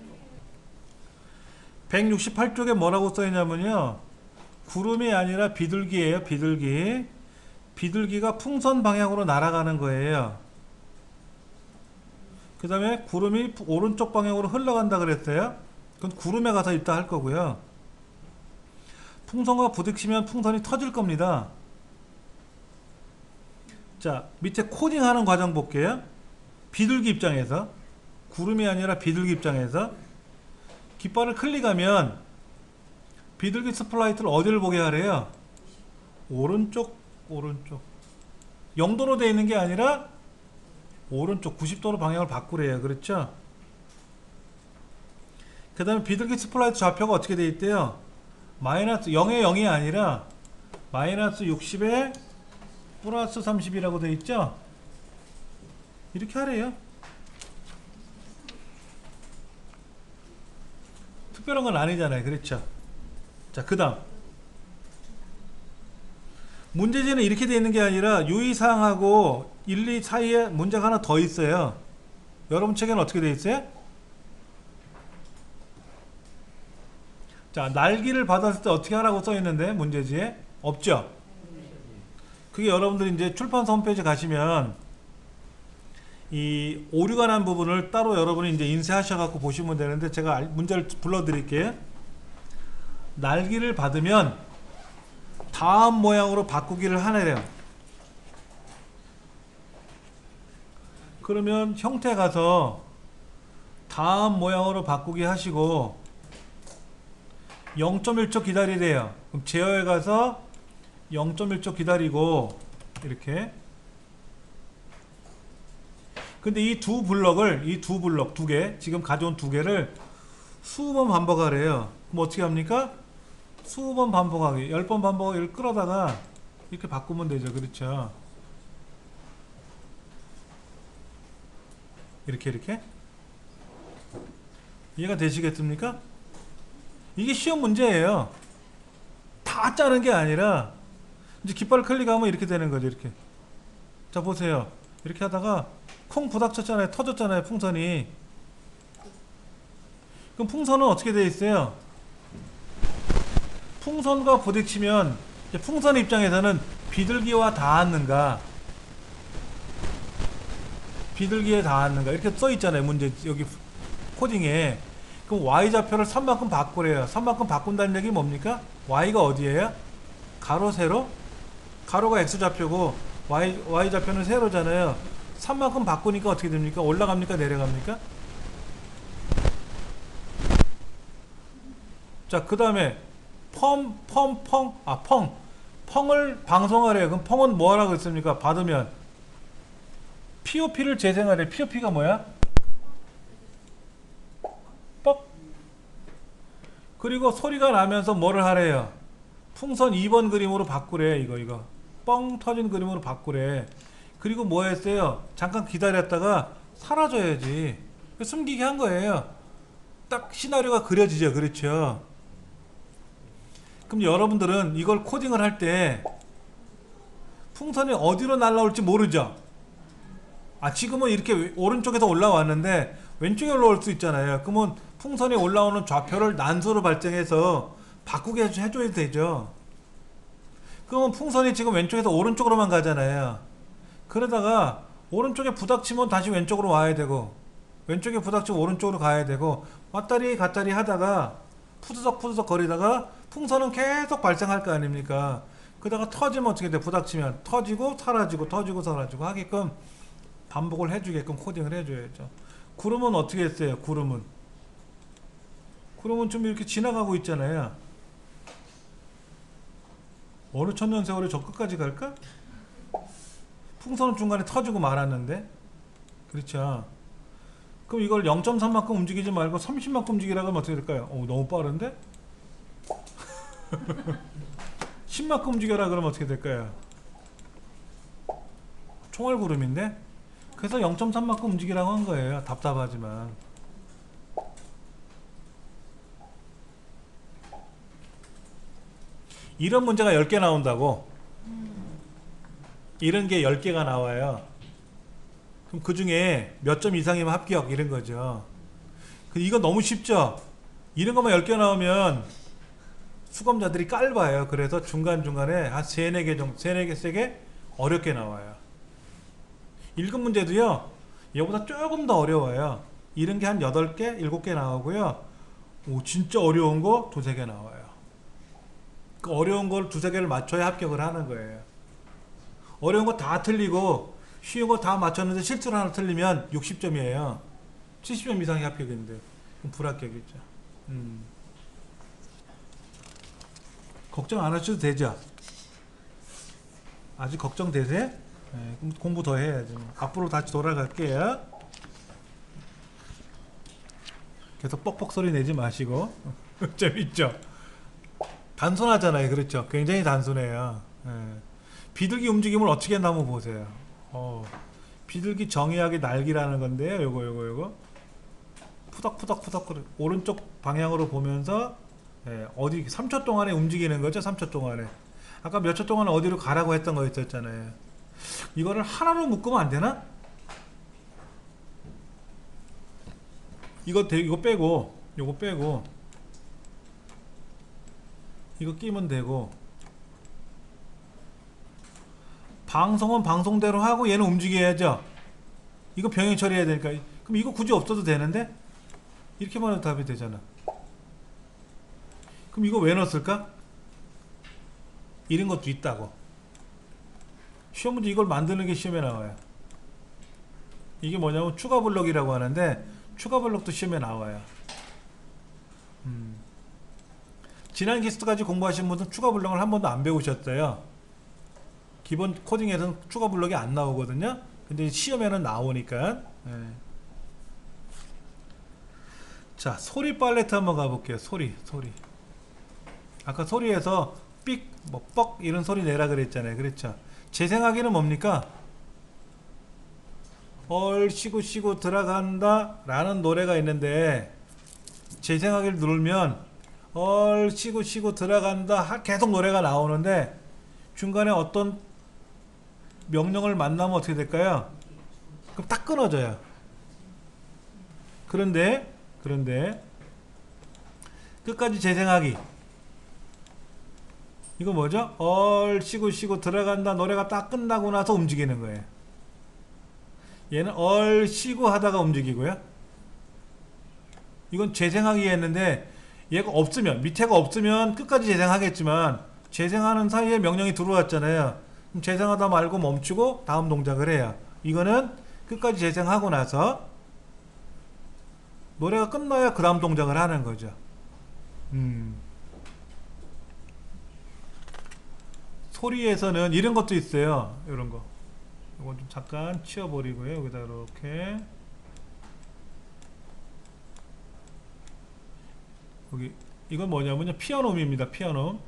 168쪽에 뭐라고 써있냐면요, 구름이 아니라 비둘기예요. 비둘기. 비둘기가 풍선 방향으로 날아가는 거예요. 그 다음에 구름이 오른쪽 방향으로 흘러간다 그랬어요. 그건 구름에 가서 있다 할 거고요. 풍선과 부딪히면 풍선이 터질 겁니다. 자, 밑에 코딩하는 과정 볼게요. 비둘기 입장에서, 구름이 아니라 비둘기 입장에서 깃발을 클릭하면 비둘기 스플라이트를 어디를 보게 하래요? 오른쪽. 0도로 되어 있는 게 아니라 오른쪽 90도로 방향을 바꾸래요. 그렇죠? 그 다음에 비둘기 스플라이트 좌표가 어떻게 되어 있대요? 마이너스 0에 0이 아니라 마이너스 60에 플러스 30이라고 되어 있죠? 이렇게 하래요. 특별한 건 아니잖아요. 그렇죠? 자, 그 다음 문제지는 이렇게 되어 있는 게 아니라 유의사항하고 1, 2 사이에 문제가 하나 더 있어요. 여러분 책에는 어떻게 되어 있어요? 자, 날기를 받았을 때 어떻게 하라고 써 있는데 문제지에 없죠? 그게 여러분들이 이제 출판사 홈페이지 가시면 이 오류가 난 부분을 따로 여러분이 이제 인쇄하셔갖고 보시면 되는데, 제가 문제를 불러드릴게요. 날기를 받으면 다음 모양으로 바꾸기를 하래요. 그러면 형태 가서 다음 모양으로 바꾸기 하시고 0.1초 기다리래요. 그럼 제어에 가서 0.1초 기다리고 이렇게. 근데 이 두 블럭 두 개, 지금 가져온 두 개를 20번 반복하래요. 그럼 어떻게 합니까? 20번 반복하기, 10번 반복하기를 끌어다가 이렇게 바꾸면 되죠. 그렇죠? 이렇게 이해가 되시겠습니까? 이게 시험 문제예요. 다 짜는 게 아니라 이제 깃발을 클릭하면 이렇게 되는 거죠. 이렇게. 자, 보세요. 이렇게 하다가 콩 부닥쳤잖아요. 터졌잖아요. 풍선이. 그럼 풍선은 어떻게 되어 있어요? 풍선과 부딪히면 풍선 입장에서는 비둘기와 닿았는가, 비둘기에 닿았는가 이렇게 써 있잖아요. 문제 여기 코딩에. 그럼 y좌표를 3만큼 바꾸래요. 3만큼 바꾼다는 얘기 뭡니까? y가 어디예요? 가로 세로? 가로가 x좌표고 y좌표는 세로잖아요. 3만큼 바꾸니까 어떻게 됩니까? 올라갑니까? 내려갑니까? 자, 그 다음에 펑을 방송하래요. 그럼 펑은 뭐 하라고 했습니까? 받으면 POP를 재생하래. POP가 뭐야? 뻑. 그리고 소리가 나면서 뭐를 하래요? 풍선 2번 그림으로 바꾸래. 이거 뻥 터진 그림으로 바꾸래. 그리고 뭐 했어요? 잠깐 기다렸다가 사라져야지. 숨기게 한 거예요. 딱 시나리오가 그려지죠. 그렇죠? 그럼 여러분들은 이걸 코딩을 할 때 풍선이 어디로 날아올지 모르죠? 아, 지금은 이렇게 오른쪽에서 올라왔는데 왼쪽에 올라올 수 있잖아요. 그러면 풍선이 올라오는 좌표를 난수로 발정해서 바꾸게 해줘야 되죠. 그러면 풍선이 지금 왼쪽에서 오른쪽으로만 가잖아요. 그러다가 오른쪽에 부닥치면 다시 왼쪽으로 와야 되고, 왼쪽에 부닥치고 오른쪽으로 가야 되고 왔다리 갔다리 하다가 푸드덕 거리다가 풍선은 계속 발생할 거 아닙니까? 그러다가 터지면 어떻게 돼? 부닥치면 터지고 사라지고 터지고 사라지고 하게끔 반복을 해주게끔 코딩을 해줘야죠. 구름은 어떻게 했어요? 구름은 좀 이렇게 지나가고 있잖아요. 어느 천년세월에 저 끝까지 갈까? 풍선은 중간에 터지고 말았는데, 그렇죠. 그럼 이걸 0.3만큼 움직이지 말고 30만큼 움직이라고 하면 어떻게 될까요? 너무 빠른데? 10만큼 움직여라 그러면 어떻게 될까요? 총알구름인데? 그래서 0.3만큼 움직이라고 한 거예요. 답답하지만. 이런 문제가 10개 나온다고. 이런 게 10개가 나와요. 그럼 그 중에 몇 점 이상이면 합격 이런 거죠. 이거 너무 쉽죠? 이런 것만 10개 나오면 수검자들이 깔봐요. 그래서 중간중간에 한 3, 4개 정도, 3, 4개, 3개 어렵게 나와요. 읽은 문제도요, 이거보다 조금 더 어려워요. 이런 게 한 8개, 7개 나오고요. 진짜 어려운 거 2, 3개 나와요. 그 어려운 걸 2, 3개를 맞춰야 합격을 하는 거예요. 어려운 거 다 틀리고 쉬운 거 다 맞췄는데 실수로 하나 틀리면 60점이에요. 70점 이상이 합격인데 그럼 불합격이죠. 걱정 안 하셔도 되죠? 아직 걱정되세요? 네, 그럼 공부 더 해야지. 앞으로 다시 돌아갈게요. 계속 뻑뻑 소리 내지 마시고. 재밌죠? 단순하잖아요. 그렇죠? 굉장히 단순해요. 네. 비둘기 움직임을 어떻게 했나 한번 보세요. 비둘기 정의하기 날기라는 건데요. 요거 푸덕푸덕 오른쪽 방향으로 보면서 어디 3초 동안에 움직이는 거죠. 3초 동안에. 아까 몇 초 동안 어디로 가라고 했던 거 있었잖아요. 이거를 하나로 묶으면 안 되나? 이거 빼고 요거 빼고 이거 끼면 되고, 방송은 방송대로 하고 얘는 움직여야죠. 이거 병행 처리해야 되니까. 그럼 이거 굳이 없어도 되는데 이렇게만 해도 답이 되잖아. 그럼 이거 왜 넣었을까? 이런 것도 있다고. 시험 문제 이걸 만드는 게 시험에 나와요. 이게 뭐냐면 추가 블럭이라고 하는데, 추가 블럭도 시험에 나와요. 지난 기스트까지 공부하신 분들은 추가 블럭을 한 번도 안 배우셨어요. 기본 코딩에서는 추가 블럭이 안 나오거든요. 근데 시험에는 나오니까. 자, 소리 팔레트 한번 가볼게요. 소리. 아까 소리에서 삑, 뻑 이런 소리 내라 그랬잖아요. 그렇죠? 재생하기는 뭡니까? 얼씨구 들어간다 라는 노래가 있는데, 재생하기를 누르면 얼씨구 들어간다 계속 노래가 나오는데, 중간에 어떤 명령을 만나면 어떻게 될까요? 그럼 딱 끊어져요. 그런데 끝까지 재생하기, 이거 뭐죠? 얼씨구 들어간다 노래가 딱 끝나고 나서 움직이는 거예요. 얘는 얼씨구 하다가 움직이고요. 이건 재생하기 했는데, 얘가 없으면, 밑에가 없으면 끝까지 재생하겠지만 재생하는 사이에 명령이 들어왔잖아요. 그럼 재생하다 말고 멈추고 다음 동작을 해요. 이거는 끝까지 재생하고 나서 노래가 끝나야 그 다음 동작을 하는 거죠. 소리에서는 이런 것도 있어요. 이런 거. 이건 좀 잠깐 치워버리고요. 여기다 이렇게. 여기, 이건 뭐냐면요. 피아노음입니다. 피아노음.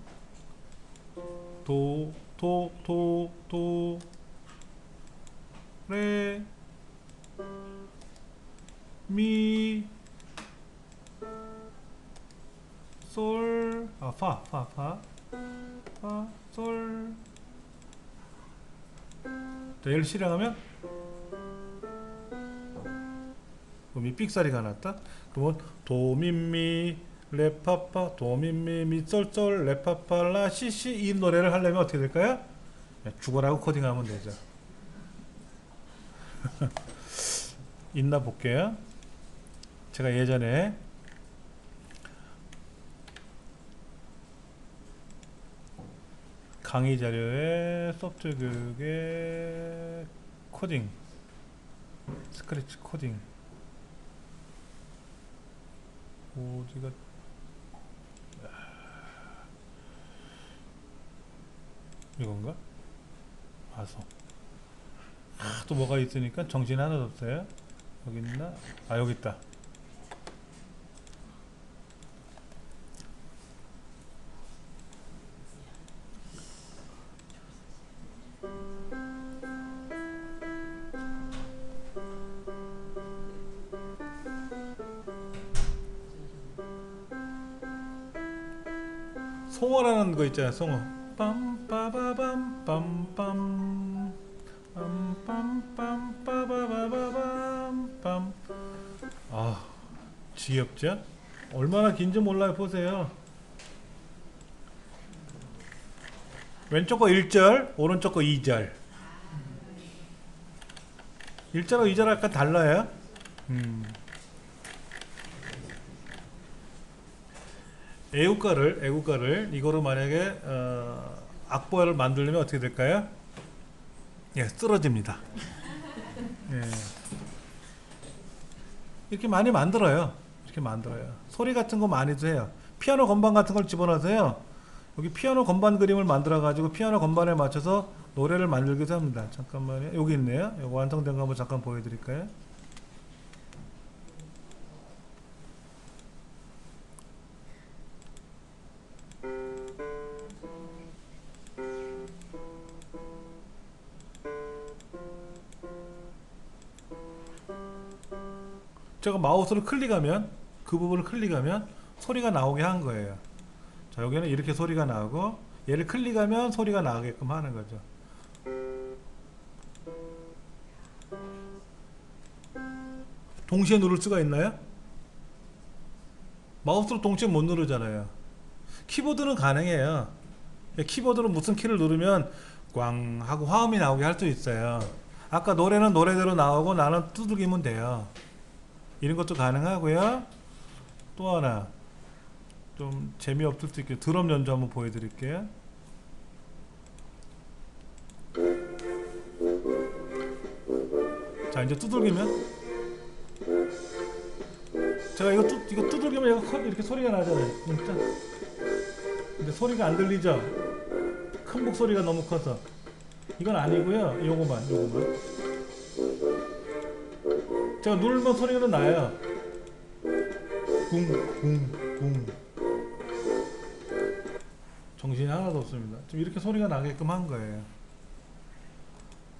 도, 레, 미, 솔, 파, 솔. 자, 얘를 실행하면 미 삑사리가 났다. 그러면 도미미 레파파 도미미 미솔솔 레파파 라시시, 이 노래를 하려면 어떻게 될까요? 죽어라고 코딩하면 되죠. 있나 볼게요. 제가 예전에 강의 자료에 소프트 교육의 코딩, 스크래치 코딩 어디가 이건가? 봐서 또 뭐가 있으니까 정신이 하나도 없어요. 여기 있나? 아 여기 있다. 송어라는 거 있잖아요. 송어. 빰빠바밤 빰빰 빰빰빰 빠바바바밤 빰. 아 지겹죠? 얼마나 긴지 몰라요. 보세요. 왼쪽 거 1절, 오른쪽 거 2절. 1절하고 2절 약간 달라요. 애국가를 이거로 만약에 악보를 만들려면 어떻게 될까요? 예, 쓰러집니다. 예. 이렇게 많이 만들어요. 이렇게 만들어요. 소리 같은 거 많이도 해요. 피아노 건반 같은 걸 집어넣어서요. 여기 피아노 건반 그림을 만들어 가지고 피아노 건반에 맞춰서 노래를 만들기도 합니다. 잠깐만요. 여기 있네요. 이거 완성된 거 한번 잠깐 보여드릴까요? 제가 마우스를 클릭하면 그 부분을 클릭하면 소리가 나오게 한 거예요. 자, 여기는 이렇게 소리가 나오고 얘를 클릭하면 소리가 나게끔 하는 거죠. 동시에 누를 수가 있나요? 마우스로 동시에 못 누르잖아요. 키보드는 가능해요. 키보드로 무슨 키를 누르면 꽝 하고 화음이 나오게 할 수 있어요. 아까 노래는 노래대로 나오고 나는 두들기면 돼요. 이런 것도 가능하고요. 또 하나 좀 재미없을 수 있게 드럼 연주 한번 보여드릴게요. 자, 이제 두들기면 제가 이거 두들기면 이렇게 소리가 나잖아요. 진짜. 근데 소리가 안 들리죠? 큰 목소리가 너무 커서. 이건 아니고요. 요거만. 제가 누르면 소리가 나요. 쿵쿵쿵. 정신이 하나도 없습니다. 지금 이렇게 소리가 나게끔 한 거예요.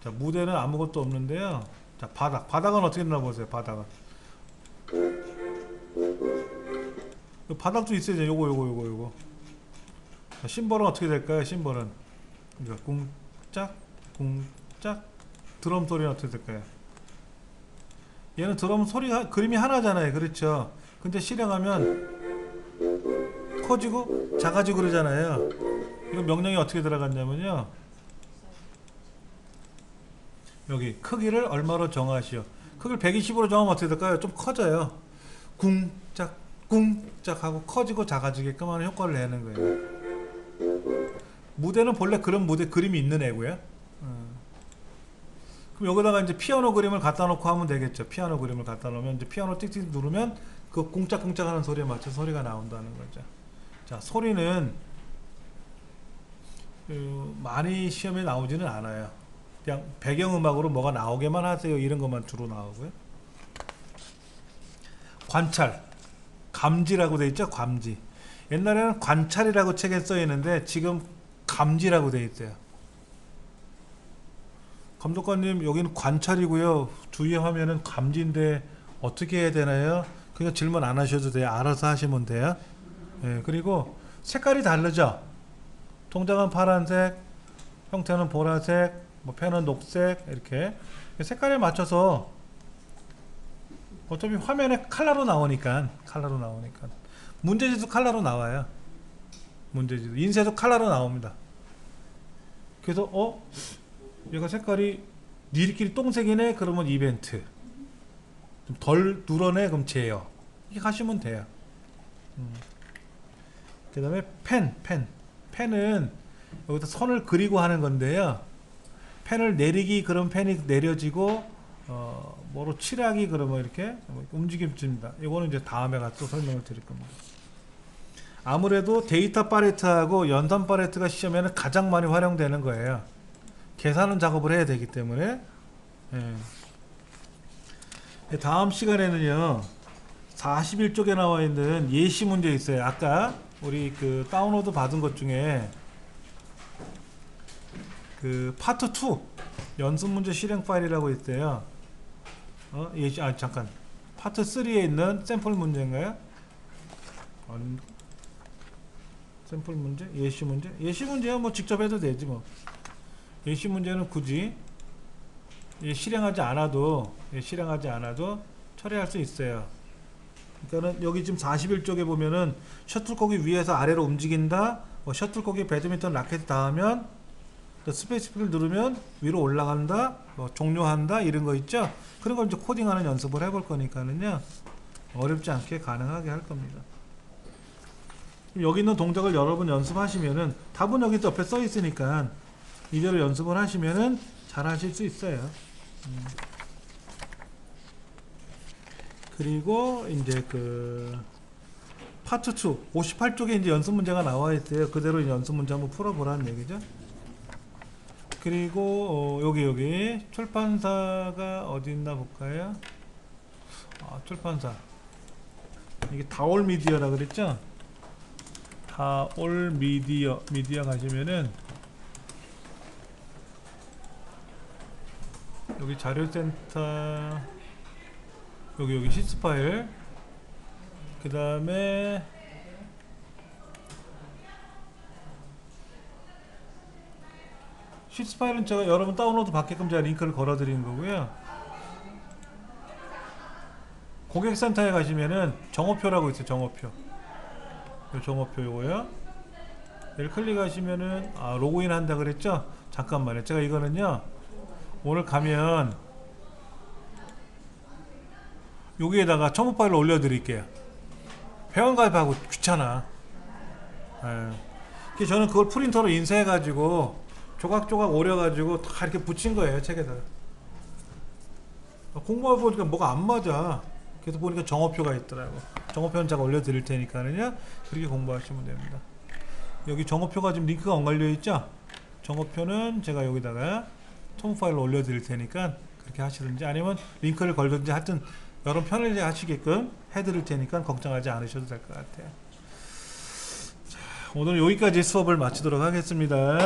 자, 무대는 아무것도 없는데요. 자, 바닥은 어떻게 되나 보세요. 바닥은 바닥도 있어야죠. 요거. 자, 심벌은 어떻게 될까요? 심벌은 쿵짝 쿵짝. 드럼 소리는 어떻게 될까요? 얘는 드럼 소리가 그림이 하나잖아요. 그렇죠? 근데 실행하면 커지고 작아지고 그러잖아요. 이거 명령이 어떻게 들어갔냐면요, 여기 크기를 얼마로 정하시오. 크기를 120으로 정하면 어떻게 될까요? 좀 커져요. 쿵짝 쿵짝 하고 커지고 작아지게끔 하는 효과를 내는 거예요. 무대는 본래 그런 무대 그림이 있는 애고요. 그럼 여기다가 이제 피아노 그림을 갖다 놓고 하면 되겠죠. 피아노 그림을 갖다 놓으면 이제 피아노 띡띡 누르면 그 꿍짝꿍짝 하는 소리에 맞춰 소리가 나온다는 거죠. 자, 소리는 많이 시험에 나오지는 않아요. 그냥 배경음악으로 뭐가 나오게만 하세요. 이런 것만 주로 나오고요. 관찰, 감지라고 돼 있죠. 감지. 옛날에는 관찰이라고 책에 써 있는데 지금 감지라고 돼 있어요. 감독관님, 여기는 관찰이고요. 주위 화면은 감지인데 어떻게 해야 되나요? 그냥 질문 안 하셔도 돼요. 알아서 하시면 돼요. 예, 그리고 색깔이 다르죠. 통장은 파란색, 형태는 보라색, 뭐 펜은 녹색, 이렇게 색깔에 맞춰서 어차피 화면에 컬러로 나오니까 문제지도 컬러로 나와요. 문제지도 인쇄도 컬러로 나옵니다. 그래서 얘가 색깔이 니들끼리 똥색이네. 그러면 이벤트. 좀 덜 누러네. 그럼 제어. 이렇게 가시면 돼요. 그 다음에 펜은 여기다 선을 그리고 하는 건데요. 펜을 내리기 그럼 펜이 내려지고 뭐로 칠하기 그러면 이렇게 움직임입니다. 이거는 이제 다음에 가서 설명을 드릴 겁니다. 아무래도 데이터 팔레트하고 연산 팔레트가 시험에는 가장 많이 활용되는 거예요. 계산은 작업을 해야 되기 때문에. 다음 시간에는요 41쪽에 나와 있는 예시 문제 있어요. 아까 우리 그 다운로드 받은 것 중에 그 파트 2 연습 문제 실행 파일이라고 있어요. 예시, 잠깐, 파트 3에 있는 샘플 문제인가요? 샘플 문제? 예시 문제? 예시 문제야 뭐 직접 해도 되지 뭐. 예시 문제는 굳이 실행하지 않아도 처리할 수 있어요. 그러니까는 여기 지금 41쪽에 보면은 셔틀콕이 위에서 아래로 움직인다, 셔틀콕이 배드민턴 라켓 닿으면 스페이스키를 누르면 위로 올라간다, 종료한다, 이런 거 있죠. 그런 걸 이제 코딩하는 연습을 해볼 거니까는요 어렵지 않게 가능하게 할 겁니다. 여기 있는 동작을 여러 번 연습하시면은 답은 여기 옆에 써 있으니까 이대로 연습을 하시면은 잘 하실 수 있어요. 그리고 이제 그 파트 2 58쪽에 이제 연습 문제가 나와 있어요. 그대로 연습 문제 한번 풀어보라는 얘기죠. 그리고 여기 출판사가 어디 있나 볼까요? 출판사 이게 다올 미디어라 그랬죠? 다올 미디어 가시면은 여기 자료센터 여기 시스 파일, 그 다음에 시스 파일은 제가 여러분 다운로드 받게끔 제가 링크를 걸어 드리는 거고요. 고객센터에 가시면은 정오표라고 있어요. 정오표 요거요. 얘를 클릭하시면은 로그인 한다 그랬죠? 잠깐만요. 제가 이거는요 오늘 가면 여기에다가 첨부 파일을 올려 드릴게요. 회원가입하고 귀찮아. 저는 그걸 프린터로 인쇄해 가지고 조각조각 오려 가지고 다 이렇게 붙인 거예요, 책에다. 공부해 보니까 뭐가 안 맞아. 그래서 보니까 정오표가 있더라고. 정오표는 제가 올려 드릴 테니까는요 그렇게 공부하시면 됩니다. 여기 정오표가 지금 링크가 엉갈려 있죠? 정오표는 제가 여기다가 첨부 파일을 올려 드릴 테니까 그렇게 하시든지 아니면 링크를 걸든지 하여튼 여러분 편하게 하시게끔 해드릴 테니까 걱정하지 않으셔도 될 것 같아요. 자, 오늘 여기까지 수업을 마치도록 하겠습니다.